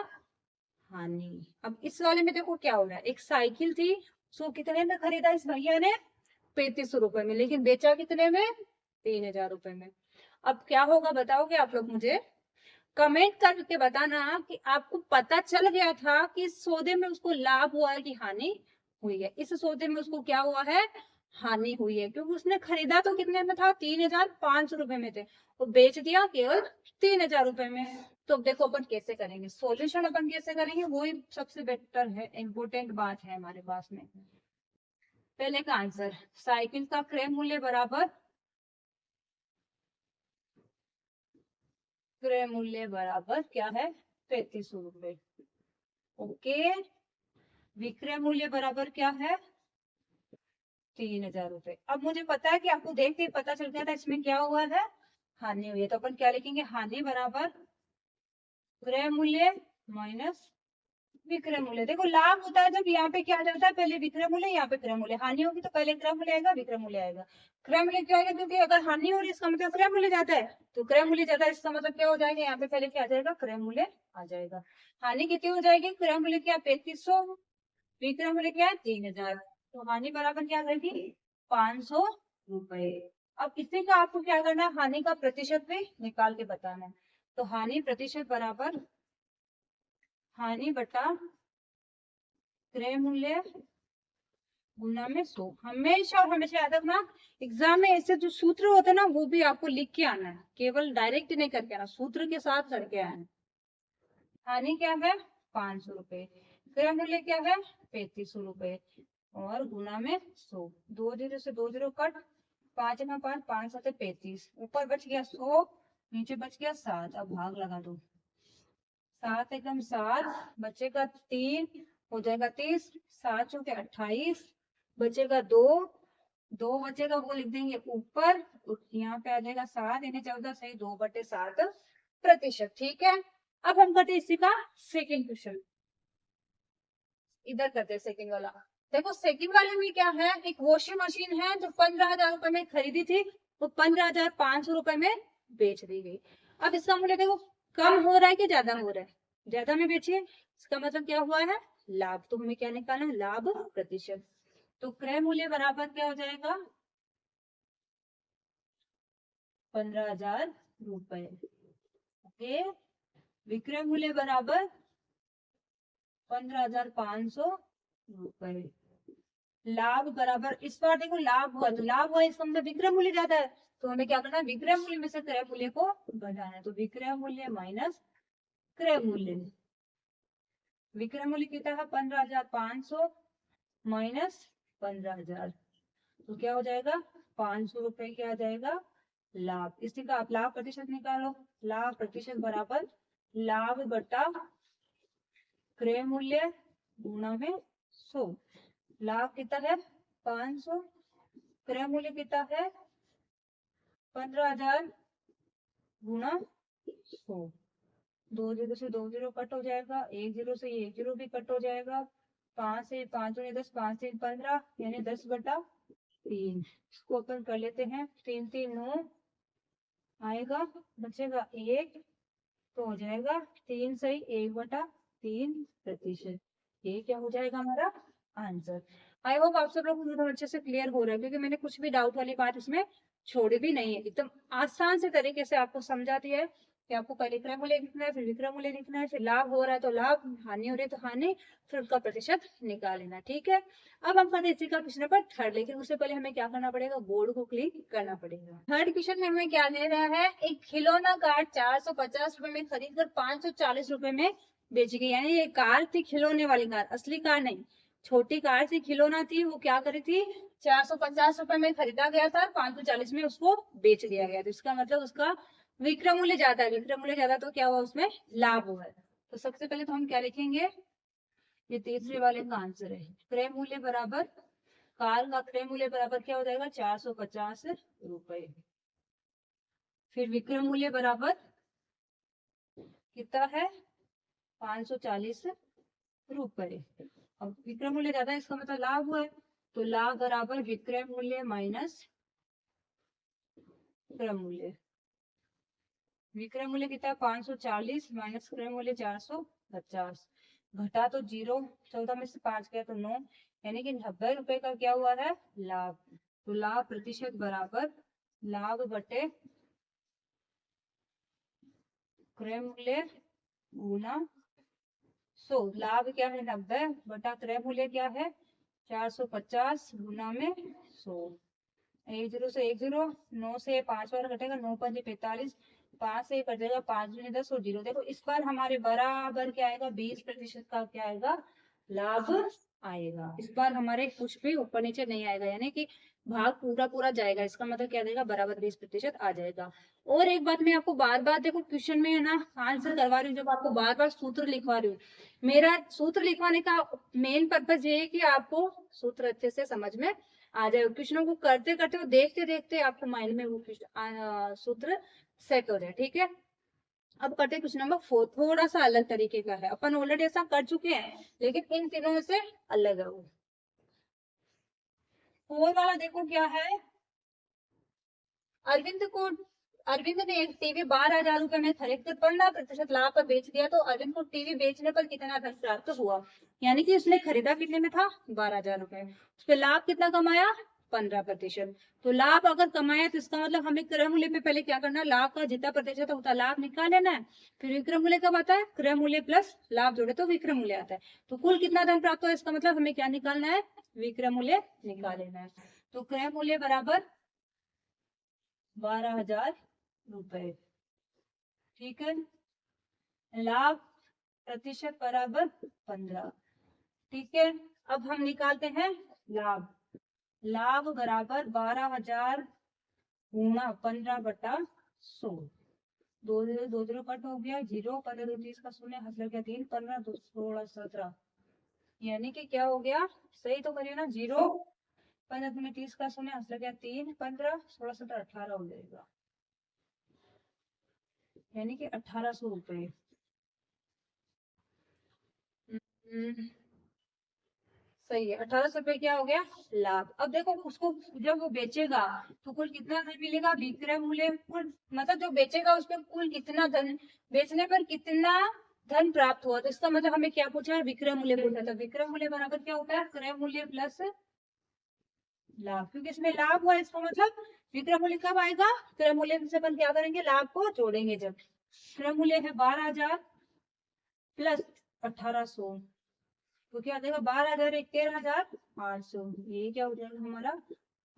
हानि। अब इस वाले में देखो क्या हो रहा है, एक साइकिल थी, उसको कितने में खरीदा इस भैया ने, 3500 रुपए में, लेकिन बेचा कितने में, 3000 रुपए में। अब क्या होगा बताओगे आप लोग मुझे, कमेंट करके बताना कि आपको पता चल गया था कि इस सौदे में उसको लाभ हुआ है कि हानि हुई है। इस सौदे में उसको क्या हुआ है, हानि हुई है, क्योंकि उसने खरीदा तो कितने में था, 3500 रुपए में थे, और बेच दिया केवल 3000 रुपए में। तो अब देखो अपन कैसे करेंगे, सॉल्यूशन अपन कैसे करेंगे, वही सबसे बेटर है, इंपोर्टेंट बात है हमारे पास में। पहले का आंसर, साइकिल का क्रय मूल्य बराबर, क्रय मूल्य बराबर क्या है, 3500 रुपए। ओके, विक्रय मूल्य बराबर क्या है, 3000 रुपए। अब मुझे पता है कि आपको देख के पता चल गया था इसमें क्या हुआ है, हानि हुई है, तो अपन क्या लिखेंगे, हानि बराबर क्रय मूल्य माइनस विक्रय मूल्य। देखो लाभ होता है जब यहाँ पे क्या आ जाता है, पहले विक्रय मूल्य यहाँ पे क्रय मूल्य, हानि होगी तो पहले क्रय मूल्य आएगा विक्रय मूल्य आएगा। क्रय मूल्य क्यों आएगा, क्योंकि अगर हानि हो रही है इसका मतलब क्रय मूल्य जाता है, तो क्रय मूल्य जाता है इसका मतलब क्या हो जाएगा, यहाँ पे पहले क्या आ जाएगा, क्रय मूल्य आ जाएगा। हानि कितनी हो जाएगी, क्रय मूल्य क्या 3500, विक्रय मूल्य क्या है 3000, तो हानि बराबर क्या आ जाएगी, 500 रुपए। अब इसी का आपको क्या करना है, हानि का प्रतिशत भी निकाल के बताना है। तो हानि प्रतिशत बराबर हानि बटा क्रय मूल्य गुना में 100। हमेशा और हमेशा याद रखना, एग्जाम में ऐसे जो सूत्र होते हैं ना वो भी आपको लिख के आना है, केवल डायरेक्ट नहीं करके आना, सूत्र के साथ करके आना है। हानि क्या है, 500 रुपए, क्रय मूल्य क्या है 3500 रुपए, और गुना में 100। 2 जीरो से 2 जीरो कट, 5 में 5, 5 7 35, ऊपर बच गया 100, नीचे बच गया 7। अब भाग लगा दो, 7 एकम 7, बचेगा 3, हो जाएगा 30, 7 चौके 28, बचेगा 2, 2 बचेगा वो लिख देंगे ऊपर, यहाँ पे आ जाएगा 7, यानी 14 सही 2/7%। ठीक है, अब हम करते हैं इसी का सेकंड क्वेश्चन। इधर करते हैं सेकंड वाला। देखो सेकंड वाले में क्या है, एक वॉशिंग मशीन है जो 15,000 रुपए में खरीदी थी, वो 15,500 रुपए में बेच दी गई। अब इसका मूल्य देखो कम हो रहा है कि ज्यादा हो रहा है, ज्यादा में बेचिए, इसका मतलब क्या हुआ है, लाभ। तो हमें क्या निकालना है, लाभ प्रतिशत। तो क्रय मूल्य बराबर क्या हो जाएगा, 15,000 रुपए। ओके, विक्रय मूल्य बराबर 15,500 रुपए। लाभ बराबर, इस बार देखो लाभ हुआ, तो लाभ हुआ इसका मतलब विक्रय मूल्य ज्यादा है, तो हमें क्या करना है, विक्रय मूल्य में से क्रय मूल्य को घटाना है। तो विक्रय मूल्य माइनस क्रय मूल्य, विक्रय मूल्य कितना है 15,500 माइनस 15,000, तो क्या हो जाएगा 500 रुपए क्या आ जाएगा, लाभ। इसी का आप लाभ प्रतिशत निकालो, लाभ प्रतिशत बराबर लाभ बटा क्रय मूल्य गुणा में 100। लाभ कितना है 500, क्रय मूल्य कितना है 15,000 गुणा 100। 2 जीरो से 2 जीरो कट हो जाएगा, 1 जीरो से 1 जीरो भी कट हो जाएगा, 5 से 5 दूनी 10, 5 3 15 यानी 10/3। इसको अपन कर लेते हैं, 3 3 9 आएगा, बचेगा 1 तो हो जाएगा 3 सही 1/3%। ये क्या हो जाएगा हमारा आंसर। आई होप आप सब लोग को एकदम अच्छे से क्लियर हो रहा है, क्योंकि मैंने कुछ भी डाउट वाली बात इसमें छोड़ी भी नहीं है, एकदम आसान से तरीके से आपको समझा दिया है कि आपको पहले क्रय मूल्य लिखना है, फिर विक्रय मूल्य लिखना है, फिर लाभ हो रहा है तो लाभ, हानि हो रही है तो हानि, फिर उसका प्रतिशत निकाल लेना। ठीक है, अब हम करते हैं इसी का क्वेश्चन नंबर 3, लेकिन उससे पहले हमें क्या करना पड़ेगा, बोर्ड को क्लिक करना पड़ेगा। 3rd क्वेश्चन में हमें क्या दे रहा है, एक खिलौना कार 450 रुपए में खरीद कर 540 रुपए में बेच गई। यानी ये कार थी खिलौने वाली कार, असली कार नहीं, छोटी कार थी, खिलौना थी, वो क्या करी थी 450 रुपए में खरीदा गया था, 540 में उसको बेच दिया गया। तो इसका मतलब उसका विक्रय मूल्य ज्यादा है, विक्रय मूल्य ज्यादा तो क्या हुआ, उसमें लाभ हुआ है। तो सबसे पहले तो हम क्या लिखेंगे, ये तीसरे वाले का आंसर है, क्रय मूल्य बराबर, कार का क्रय मूल्य बराबर क्या हो जाएगा 450 रुपए। फिर विक्रय मूल्य बराबर कितना है 540 रुपए। अब विक्रय मूल्य ज्यादा है, इसका मतलब लाभ हुआ है, तो लाभ बराबर विक्रय मूल्य माइनस क्रय मूल्य। विक्रय मूल्य कितना है 540 माइनस क्रय मूल्य 450, घटा तो 0, 14 में से 5 गया तो 9, यानी कि 90 रुपए का क्या हुआ है लाभ। तो लाभ प्रतिशत बराबर लाभ बटे क्रय मूल्य गुना 100। लाभ क्या है 90 बटा क्रय मूल्य क्या है 450 गुना में 100। 1 जीरो से 1 जीरो, 9 से 5 बार घटेगा, 9 5 45, 5 से कट जाएगा, 5 दूनी 10 और 0। देखो इस बार हमारे बराबर क्या आएगा 20% का क्या आएगा लाभ आएगा। इस बार हमारे कुछ भी ऊपर नीचे नहीं आएगा, यानी कि भाग पूरा पूरा जाएगा, इसका मतलब क्या देगा बराबर 20% आ जाएगा। और एक बात मैं आपको बार बार देखो क्वेश्चन में है ना आंसर करवा रही हूँ, जब आपको बार बार सूत्र लिखवा रही हूँ, मेरा सूत्र लिखवाने का मेन पर्पज ये है कि आपको सूत्र अच्छे से समझ में आ जाए, क्वेश्चनों को करते करते और देखते देखते आपको माइंड में वो सूत्र सेट हो जाए। ठीक है, अब करते हैं क्वेश्चन नंबर 4, थोड़ा सा अलग तरीके का है, अपन ऑलरेडी ऐसा कर चुके हैं लेकिन इन तीनों से अलग है वो। 4 वाला देखो क्या है, अरविंद ने एक टीवी 12,000 रुपए में खरीद कर 15% लाभ पर बेच दिया, तो अरविंद को टीवी बेचने पर कितना धन प्राप्त हुआ। यानी कि उसने खरीदा कितने में था 12,000 रुपए, उस पर लाभ कितना कमाया 15%। तो लाभ अगर कमाया तो इसका मतलब हमें क्रय मूल्य में पहले क्या करना है, लाभ का जितना प्रतिशत है उतना लाभ निकाल लेना है। फिर विक्रय मूल्य कब आता है, क्रय मूल्य प्लस लाभ जोड़े तो विक्रय मूल्य आता है। तो कुल कितना धन प्राप्त हुआ, इसका मतलब हमें क्या निकालना है, विक्रय मूल्य निकाल लेना है। तो क्रय मूल्य बराबर 12,000 रुपए। ठीक है, लाभ प्रतिशत बराबर 15। ठीक है, अब हम निकालते हैं लाभ। लाभ बराबर 12,000 गुना 15/100। 2 जीरो कट हो गया, 0 15 2 30 का 0 हंस लग गया 3 15 2 16 17, यानी कि क्या हो गया सही तो करिए ना, 0 15 दूनी 30 का 0 हंस लग गया 3 15 16 17 18 हो जाएगा, यानी कि 1800 रुपए। सही है, 1800 रुपए क्या हो गया लाभ। अब देखो उसको जब वो बेचेगा तो कुल कितना धन मिलेगा, विक्रय मूल्य कुल मतलब जो बेचेगा उसमें कुल कितना धन, बेचने पर कितना धन प्राप्त हुआ। तो इसका मतलब हमें क्या पूछा है, विक्रय मूल्य पूछा था। विक्रय मूल्य बराबर क्या होता है क्रय मूल्य प्लस लाभ, क्योंकि इसमें लाभ हुआ इसका मतलब विक्रय मूल्य कब आएगा, क्रय मूल्य से अपन क्या करेंगे लाभ को जोड़ेंगे। जब क्रय मूल्य है 12,000 प्लस 1800, तो क्या देगा 12,000 एक 13,800, ये क्या हो जाएगा हमारा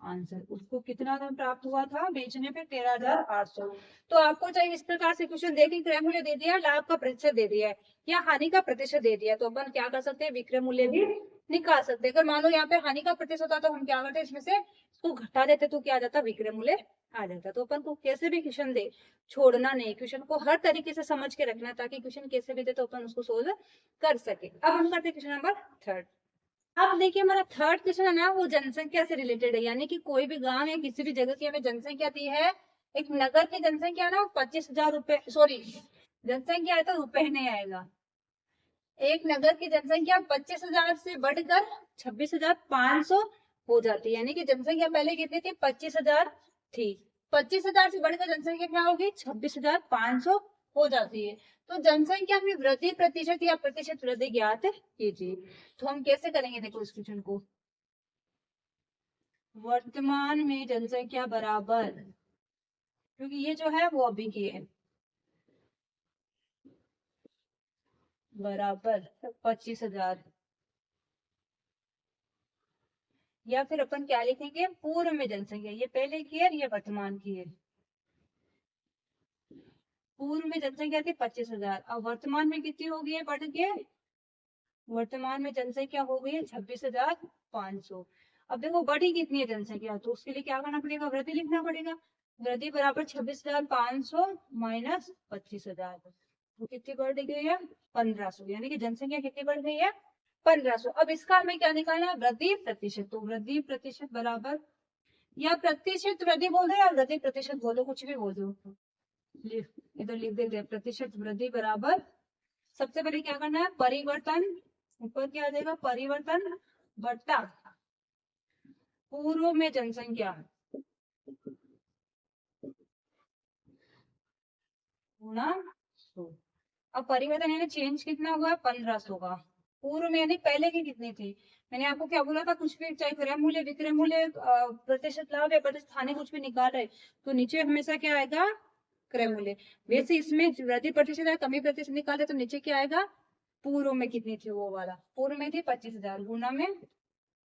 आंसर। उसको कितना धन प्राप्त हुआ था बेचने पे 13,800। तो आपको चाहिए इस प्रकार से क्वेश्चन दे के क्रय मूल्य दे दिया, लाभ का प्रतिशत दे दिया है या हानि का प्रतिशत दे दिया, तो अपन क्या कर सकते हैं विक्रय मूल्य भी निकाल सकते हैं। अगर मान लो यहाँ पे हानि का प्रतिशत होता तो हम क्या करते इसमें से इसको घटा देते तो क्या आ जाता विक्रय मूल्य आ जाता। तो अपन को कैसे भी क्वेश्चन दे छोड़ना नहीं, क्वेश्चन को हर तरीके से समझ के रखना ताकि क्वेश्चन कैसे भी दे तो अपन उसको सोल्व कर सके। अब हम करते हैं क्वेश्चन नंबर 3। अब देखिए हमारा 3rd क्वेश्चन है ना वो जनसंख्या से रिलेटेड है, यानी कि कोई भी गांव या किसी भी जगह की हमें जनसंख्या दी है, एक नगर की जनसंख्या ना 25,000 रुपए सॉरी जनसंख्या है तो रुपए नहीं आएगा। एक नगर की जनसंख्या 25,000 से बढ़कर 26,500 हो जाती है, यानी कि जनसंख्या पहले कितनी थी? 25,000 थी। 25,000 से बढ़कर जनसंख्या क्या होगी? 26,500 हो जाती है। तो जनसंख्या में वृद्धि प्रतिशत या प्रतिशत वृद्धि ज्ञात कीजिए। तो हम कैसे करेंगे? देखो इस क्वेश्चन को, वर्तमान में जनसंख्या बराबर, क्योंकि ये जो है वो अभी की है, बराबर 25,000, या फिर अपन क्या लिखेंगे? पूर्व में जनसंख्या। ये पहले की है, ये वर्तमान की है। पूर्व में जनसंख्या थी 25,000, अब वर्तमान में कितनी हो गई है? बढ़ के वर्तमान में जनसंख्या हो गई है 26,500। अब देखो बढ़ी कितनी है जनसंख्या, तो उसके लिए क्या करना पड़ेगा? वृद्धि लिखना पड़ेगा। वृद्धि बराबर 26,500 माइनस 25,000, तो कितनी बढ़ गई है? 1,500, यानी कि जनसंख्या कितनी बढ़ गई है? 1,500। अब इसका हमें क्या निकालना है? वृद्धि प्रतिशत। तो वृद्धि प्रतिशत बराबर, या प्रतिशत वृद्धि बोल दो या वृद्धि प्रतिशत बोलो, कुछ भी बोल दो, इधर लिख देते हैं। प्रतिशत वृद्धि बराबर, सबसे पहले क्या करना है? परिवर्तन, ऊपर क्या आ जाएगा? परिवर्तन बट्टा पूर्व में जनसंख्या गुणा 100। अब परिवर्तन यानी चेंज कितना हुआ? 1,500 का। पूर्व में यानी पहले की कितनी थी? मैंने आपको क्या बोला था? कुछ भी चाहे क्रय मूल्य, विक्रय मूल्य, प्रतिशत लाभ या प्रतिशत हानि कुछ भी निकाल रहे तो नीचे हमेशा क्या आएगा? क्रय मूल्य। वैसे इसमें वृद्धि प्रतिशत या कमी प्रतिशत निकाले तो नीचे क्या आएगा? पूर्व में कितनी थी वो वाला? पूर्व में थी 25,000 गुना में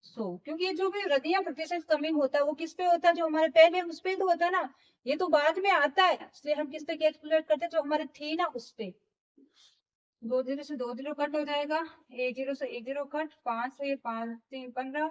100। क्योंकि ये जो भी वृद्धि या प्रतिशत कमी होता है वो किस पे होता है? जो हमारे पहले उस पे तो होता है ना, ये तो बाद में आता है, इसलिए हम किस पे कैलकुलेट करते हैं? जो हमारे थी ना उस पे। 2 जीरो से 2 जीरो कट हो जाएगा, 1 जीरो से 1 जीरो कट, 5 से 5 3 15,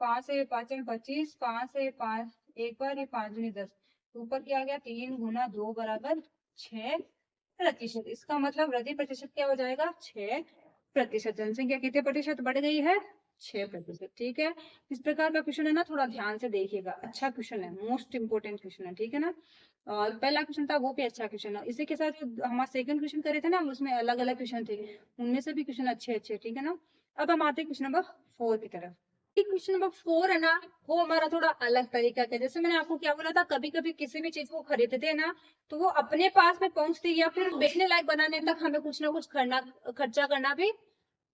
5 से 5 25, 5 से 5 एक बार, ये 5 दूनी 10, ऊपर क्या आ गया? 3 गुना 2 बराबर 6%। इसका मतलब वृद्धि प्रतिशत क्या हो जाएगा? 6%। जनसंख्या कितने प्रतिशत बढ़ गई है? 6%। ठीक है, इस प्रकार का क्वेश्चन है ना, थोड़ा ध्यान से देखिएगा। अच्छा क्वेश्चन है, मोस्ट इंपोर्टेंट क्वेश्चन है, ठीक है ना। और पहला क्वेश्चन था वो भी अच्छा क्वेश्चन है। इसी के साथ जो हमारा सेकंड क्वेश्चन करे थे ना, उसमें अलग अलग क्वेश्चन थे, उनमें से भी क्वेश्चन अच्छे अच्छे, ठीक है ना। अब हम आते हैं क्वेश्चन नंबर 4 की तरफ। क्वेश्चन नंबर 4 है ना, वो हमारा थोड़ा अलग तरीका का है। जैसे मैंने आपको क्या बोला था, कभी कभी किसी भी चीज को खरीदते हैं ना, तो वो अपने पास में पहुंचती या फिर बेचने लायक बनाने तक हमें कुछ ना कुछ खर्चा करना भी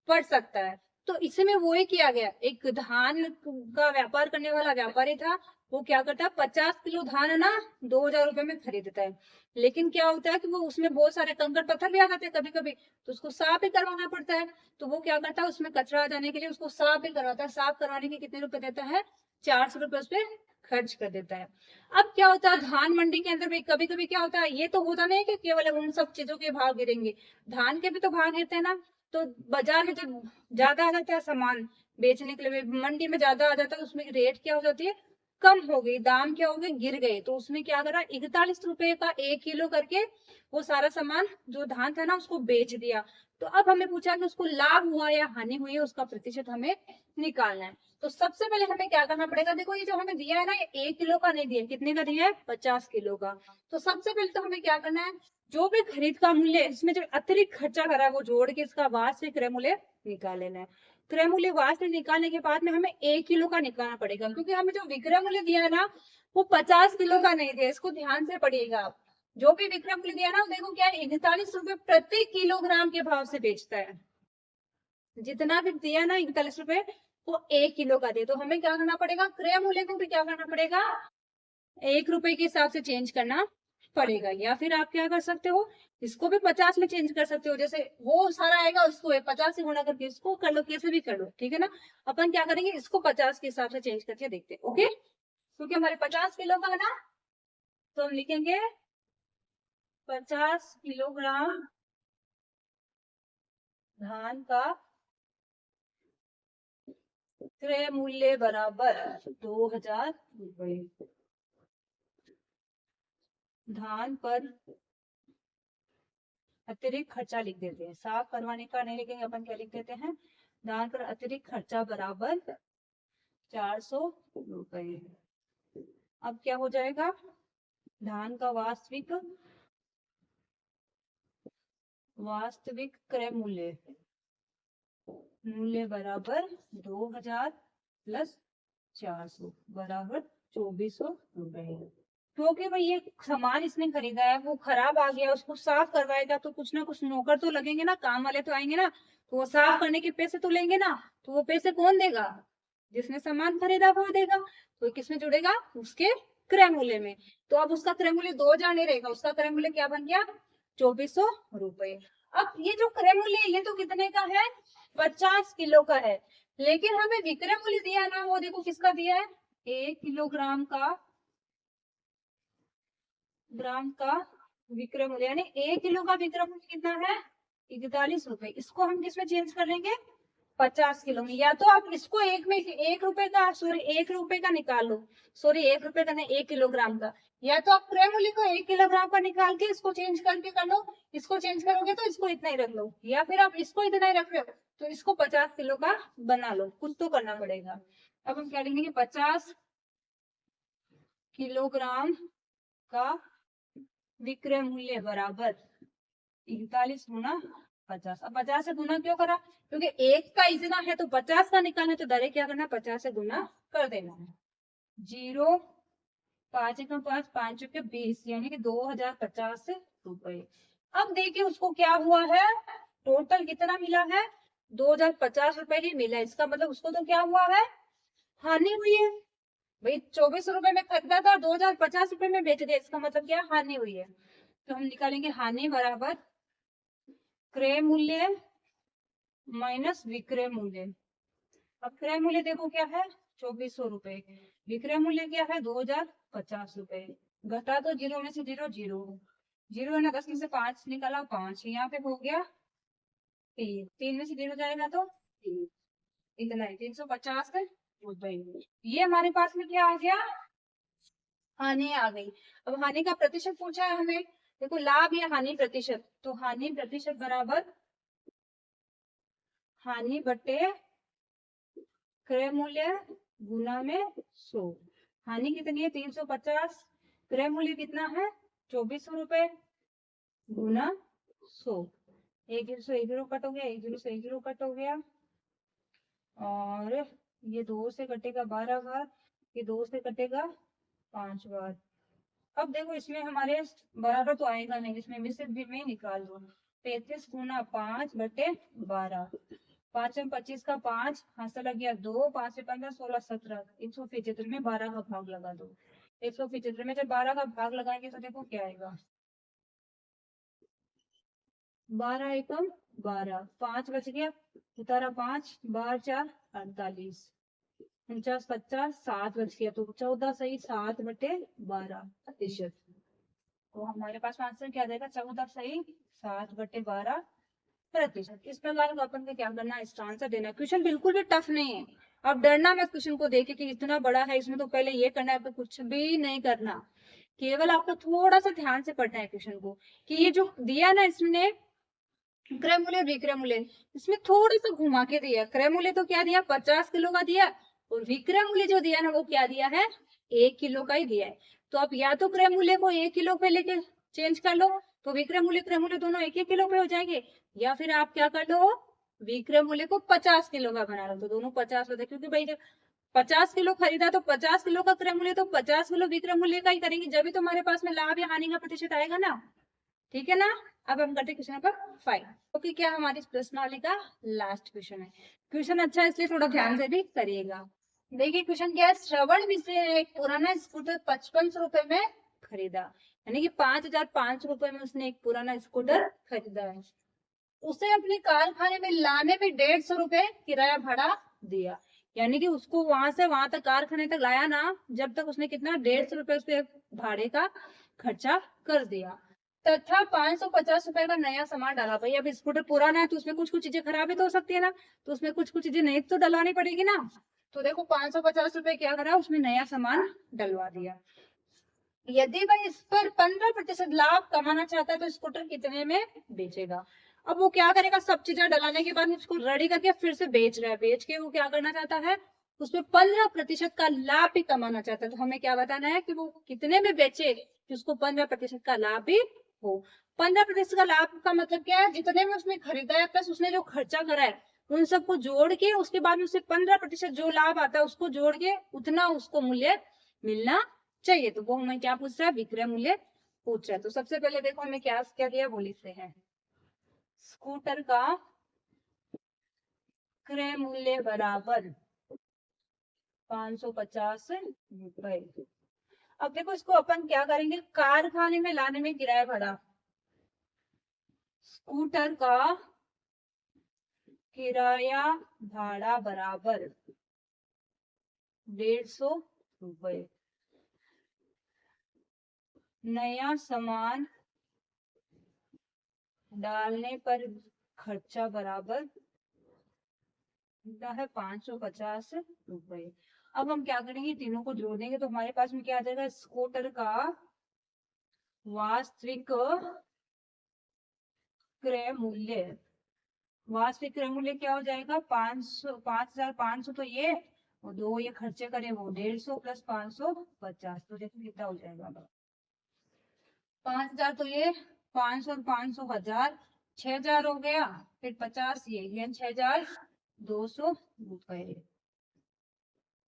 पड़ सकता है। तो इसमें वो ही किया गया, एक धान का व्यापार करने वाला व्यापारी था। वो क्या करता है? 50 किलो धान ना 2,000 रुपए में खरीदता है। लेकिन क्या होता है कि वो उसमें बहुत सारे कंकड़ पत्थर भी आ जाते हैं कभी कभी, तो उसको साफ भी करवाना पड़ता है। तो वो क्या करता है? उसमें कचरा आ जाने के लिए उसको साफ भी करवाता है। साफ करवाने के कितने रुपए देता है? 400 रुपए उस पर खर्च कर देता है। अब क्या होता है, धान मंडी के अंदर भी कभी कभी क्या होता है, ये तो होता नहीं कि केवल उन सब चीजों के भाव गिरेंगे, धान के भी तो भाव गिरते हैं ना। तो बाजार में जब ज्यादा आ जाता है सामान बेचने के लिए, मंडी में ज्यादा आ जाता है, उसमें रेट क्या हो जाती है? कम हो गई, दाम क्या हो गए? गिर गए। तो उसमें क्या करा? 41 रुपए का 1 किलो करके वो सारा सामान जो धान था ना उसको बेच दिया। तो अब हमें पूछा कि उसको लाभ हुआ या हानि हुई है, उसका प्रतिशत हमें निकालना है। तो सबसे पहले हमें क्या करना पड़ेगा? देखो ये जो हमें दिया है ना, ये 1 किलो का नहीं दिया, कितने का दिया है? 50 किलो का। तो सबसे पहले तो हमें क्या करना है? जो भी खरीद का मूल्य है, इसमें जो अतिरिक्त खर्चा करा है वो जोड़ के इसका वास्तविक क्रय मूल्य निकाल लेना है। क्रय मूल्य वास्तविक निकालने के बाद में हमें 1 किलो का निकालना पड़ेगा, क्योंकि हमें जो विक्रय मूल्य दिया है ना वो 50 किलो का नहीं दिया। इसको ध्यान से पढ़िएगा आप। जो भी विक्रय मूल्य दिया ना, देखो क्या है, 41 रुपए प्रति किलोग्राम के भाव से बेचता है। जितना भी दिया ना 41 रुपए, वो 1 किलो का दे। तो हमें क्या करना पड़ेगा? क्रय मूल्य को भी क्या करना पड़ेगा? 1 रुपए के हिसाब से चेंज करना पड़ेगा। या फिर आप क्या कर सकते हो, इसको भी 50 में चेंज कर सकते हो। जैसे वो सारा आएगा उसको 50 से गुणा करके इसको कर लो, कैसे भी कर लो, ठीक है ना। अपन क्या करेंगे? इसको 50 के हिसाब से चेंज करके देखते हैं, ओके। क्योंकि हमारे 50 किलो का है ना, तो हम लिखेंगे 50 किलोग्राम धान का क्रय मूल्य बराबर 2,000 रुपए। धान पर अतिरिक्त खर्चा लिख देते हैं, साफ करवाने का नहीं लिखेंगे, अपन क्या लिख देते हैं? धान पर अतिरिक्त खर्चा बराबर 400 रुपए। अब क्या हो जाएगा? धान का वास्तविक वास्तविक क्रय मूल्य बराबर 2000 प्लस 400 बराबर 2400 रुपए। क्योंकि भाई ये सामान इसने खरीदा है, वो खराब आ गया, उसको साफ करवाएगा तो कुछ ना कुछ नौकर तो लगेंगे ना, काम वाले तो आएंगे ना, तो वो साफ करने के पैसे तो लेंगे ना, तो वो पैसे कौन देगा? जिसने सामान खरीदा वो देगा। तो किसमें जुड़ेगा? उसके क्रय मूल्य में। तो अब उसका क्रय मूल्य 2000 नहीं रहेगा, उसका क्रय मूल्य क्या बन गया? 2400 रुपए। अब ये जो क्रय मूल्य है ये तो कितने का है? 50 किलो का है। लेकिन हमें विक्रय मूल्य दिया है ना, वो देखो किसका दिया है? 1 किलोग्राम का विक्रय मूल्य, यानी 1 किलो का विक्रय मूल्य कितना है? 41 रुपए। इसको हम किसमें चेंज कर लेंगे? 50 किलो में। या तो आप इसको एक में 1 रुपए का, सॉरी 1 रुपए का निकाल लो, सॉरी 1 रुपए का नहीं, 1 किलोग्राम का। या तो आप क्रय मूल्य को 1 किलोग्राम का निकाल के इसको चेंज करके कर लो, इसको चेंज करोगे तो इसको इतना ही रख लो, या फिर आप इसको इतना ही रख रहे हो तो इसको 50 किलो का बना लो, कुछ तो करना पड़ेगा। अब हम क्या लिखेंगे? 50 किलोग्राम का विक्रय मूल्य बराबर 41 गुना 50। अब 50 से गुना क्यों करा? क्योंकि एक का इतना है तो 50 का निकालना है, तो डायरेक्ट क्या करना है? 50 से गुना कर देना है। 0 5 1 5 5 के 20, यानी कि 2050 रुपए। अब देखिए उसको क्या हुआ है, टोटल कितना मिला है? 2050 रुपए ही मिला है। इसका मतलब उसको तो क्या हुआ है? हानि हुई है। भाई 24 रुपए में खरीदा था और 2050 रुपए में बेच दिया, इसका मतलब क्या? हानि हुई है। तो हम निकालेंगे हानि बराबर क्रय मूल्य माइनस विक्रय मूल्य। अब क्रय मूल्य देखो क्या है? 2400 रुपए। विक्रय मूल्य क्या है? 2050 रुपए। घटा तो 0 में से 0 0 0 है ना, 10 में से 5 निकाला 5, यहाँ पे हो गया 3, 3 में से 0 जाएगा तो 3, इतना ही 350 रुपए। ये हमारे पास में क्या आ गया? हानि आ गई। अब हानि का प्रतिशत पूछा है हमें, देखो लाभ या हानि प्रतिशत, तो हानि प्रतिशत बराबर हानि बटे क्रय मूल्य गुना में 100। हानि कितनी है? 350। क्रय मूल्य कितना है? 2400 रुपए गुना 100। एक जीरो से एक जीरो कट हो गया, एक जीरो से एक जीरो कट हो गया, और ये 2 से कटेगा 12 बार, ये 2 से कटेगा 5 बार। अब देखो इसमें हमारे बराबर तो आएगा नहीं, इसमें में से भी में निकाल दो। 35 गुना 5 बटे 12, 5 में 25 का 5, हाथ से लग गया 2, 5 से 15 16 17, 175 में 12 का भाग लगा दो। 175 में जब 12 का भाग लगाएंगे तो देखो क्या आएगा? 12 एकम 12, 5 बच गया, उतारा 5, 12 4 48, 49 50, 7 बच गया, तो 14 सही 7 बटे 12%। तो हमारे पास आंसर क्या जाएगा? 14 सही 7 बटे 12%। इस प्रकार का अपन को क्या करना है? इसका आंसर देना। क्वेश्चन बिल्कुल भी टफ नहीं है। अब डरना मत क्वेश्चन को देखे कि इतना बड़ा है, इसमें तो पहले ये करना है, तो कुछ भी नहीं करना। केवल आपको थोड़ा सा ध्यान से पढ़ना है क्वेश्चन को, कि ये जो दिया ना इसने क्रय मूल्य विक्रय मूल्य, इसमें थोड़ा सा घुमा के दिया। क्रय मूल्य तो क्या दिया? 50 किलो का दिया, और विक्रय मूल्य जो दिया ना वो क्या दिया है? 1 किलो का ही दिया है। तो आप या तो क्रय मूल्य को 1 किलो पे लेके चेंज कर लो, तो विक्रय मूल्य क्रय मूल्य दोनों 1 किलो पे हो जाएंगे, या फिर आप क्या कर लो? विक्रय मूल्य को 50 किलो का बना लो, तो दोनों 50 होते, क्योंकि भाई जब 50 किलो खरीदा तो 50 किलो का क्रय मूल्य, तो 50 किलो विक्रय मूल्य का ही करेंगे, जब भी तुम्हारे पास में लाभ या हानि का प्रतिशत आएगा ना। ठीक है ना? अब हम करते क्वेश्चन नंबर 5, ओके। क्या हमारी इस प्रश्नावली का लास्ट क्वेश्चन है। क्वेश्चन अच्छा है इसलिए थोड़ा ध्यान से भी करिएगा। देखिए क्वेश्चन क्या है? श्रवण मिश्र ने एक पुराना स्कूटर 55 रुपए में खरीदा, यानी कि 5500 रुपए में उसने एक पुराना स्कूटर खरीदा है। उसे अपने कारखाने में लाने में 150 रुपए किराया भाड़ा दिया, यानी कि उसको वहां से वहां तक कारखाने तक लाया ना, जब तक उसने कितना? 150 रुपए उसके भाड़े का खर्चा कर दिया, तथा 550 रुपए का नया सामान डाला। भाई अब स्कूटर पुराना है तो उसमें कुछ कुछ चीजें खराब भी तो हो सकती है ना, तो उसमें कुछ कुछ चीजें नई तो डलवानी पड़ेगी ना। तो देखो 550 रुपए क्या करा? उसमें नया सामान डलवा दिया। यदि वह इस पर 15% लाभ कमाना चाहता है तो स्कूटर कितने में बेचेगा? अब वो क्या करेगा? सब चीजें डलाने के बाद उसको रेडी करके फिर से बेच रहा है, बेच के वो क्या करना चाहता है? उसमें 15% का लाभ भी कमाना चाहता है। तो हमें क्या बताना है कि वो कितने में बेचे कि उसको 15% का लाभ भी हो। 15% का लाभ का मतलब क्या है, जितने में उसने खरीदा है प्लस उसने जो खर्चा करा है उन सबको जोड़ के उसके बाद में उसे 15% जो लाभ आता है उसको जोड़ के उतना उसको मूल्य मिलना चाहिए। तो वो हमें क्या पूछ रहा है, विक्रय मूल्य पूछ रहा है। तो सबसे पहले देखो हमें क्या क्या दिया, वो लिखते हैं स्कूटर का क्रय मूल्य बराबर 550 रुपए। अब देखो इसको अपन क्या करेंगे, कारखाने में लाने में किराया भरा, स्कूटर का किराया भाड़ा बराबर 150 रुपए। नया सामान डालने पर खर्चा बराबर होता है 550 रुपए। अब हम क्या करेंगे, तीनों को जोड़ देंगे तो हमारे पास में क्या आ जाएगा, स्कूटर का वास्तविक क्रय मूल्य, वास्तविक क्रय मूल्य क्या हो जाएगा, 5,500 तो ये और दो ये खर्चे करें वो 150 प्लस 550, तो देखो कितना हो जाएगा, 5,000 तो ये 500 और 500 हजार, 6,000 हो गया, फिर 50 ये 6,200 रुपए।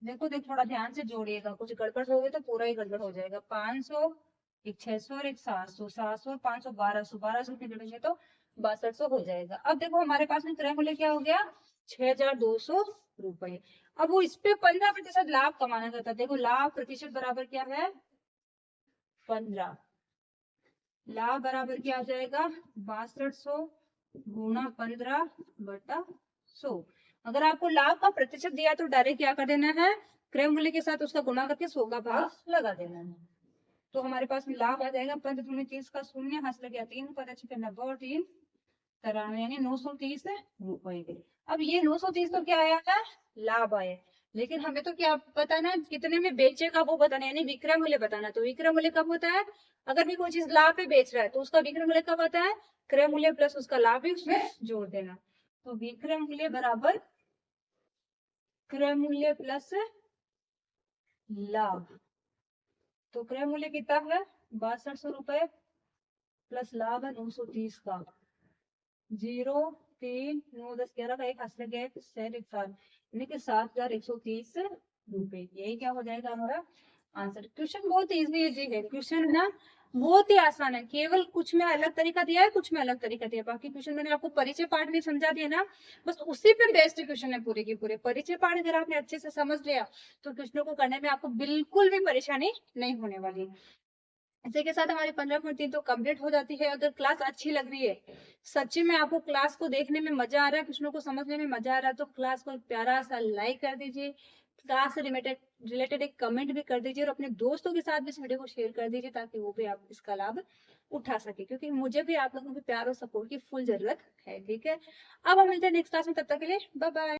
देखो थोड़ा ध्यान से जोड़िएगा, कुछ गड़बड़ हो गई तो पूरा ही गड़बड़ हो जाएगा। 500, एक 600 और एक 700, 700 और 500 1200, 1200 की जोड़ेंगे तो 6200 हो जाएगा। अब देखो हमारे पास में क्रय मूल्य क्या हो गया, 6,200 रुपए। अब वो इस पे 15% लाभ कमाना चाहता है। देखो लाभ प्रतिशत बराबर क्या है, 15, लाभ बराबर क्या आ जाएगा, 6200 गुणा 15/100। अगर आपको लाभ का प्रतिशत दिया तो डायरेक्ट क्या कर देना है, क्रय मूल्य के साथ उसका गुणा करके 100 का भाग लगा देना है। तो हमारे पास में लाभ आ जाएगा 15×30 का शून्य, हाथ लग गया 3, 5×90 और 3 93, यानी 930 रुपए। अब ये 930 तो क्या आया है, लाभ आया, लेकिन हमें तो क्या बताना है, कितने में बेचेगा वो बताना है, यानी विक्रय मूल्य बताना। तो विक्रय मूल्य कब होता है, अगर भी कोई चीज लाभ पे बेच रहा है तो उसका विक्रय मूल्य कब आता है, क्रय मूल्य प्लस उसका लाभ भी उसमें जोड़ देना। तो विक्रय मूल्य बराबर क्रय मूल्य प्लस लाभ। तो क्रय मूल्य कितना है, 6200 रुपए प्लस लाभ है 930 का, 0 3 9 10 11 का एक हाथ लग गया, 7 यानी कि 7,130 रुपए। यही क्या हो जाएगा हमारा आंसर। क्वेश्चन बहुत इजी है, क्वेश्चन ना बहुत ही आसान है, केवल कुछ में अलग तरीका दिया है, कुछ में अलग तरीका दिया है। बाकी क्वेश्चन मैंने आपको परिचय पाठ भी समझा दिया ना, बस उसी पे बेस्ड क्वेश्चन है पूरे के पूरे। परिचय पाठ अगर आपने अच्छे से समझ लिया तो क्वेश्चनों को करने में आपको बिल्कुल भी परेशानी नहीं होने वाली। इसी के साथ हमारी 15.3 तो कंप्लीट हो जाती है। अगर क्लास अच्छी लग रही है, सच्ची में आपको क्लास को देखने में मजा आ रहा है, क्वेश्चनों को समझने में मजा आ रहा है, तो क्लास को एक प्यारा सा लाइक कर दीजिए, क्लास से रिलेटेड एक कमेंट भी कर दीजिए और अपने दोस्तों के साथ भी इस वीडियो को शेयर कर दीजिए ताकि वो भी आप इसका लाभ उठा सके, क्योंकि मुझे भी आप लोगों के प्यार और सपोर्ट की फुल जरूरत है। ठीक है, अब हम मिलते हैं नेक्स्ट क्लास में, तब तक के लिए बाय बाय।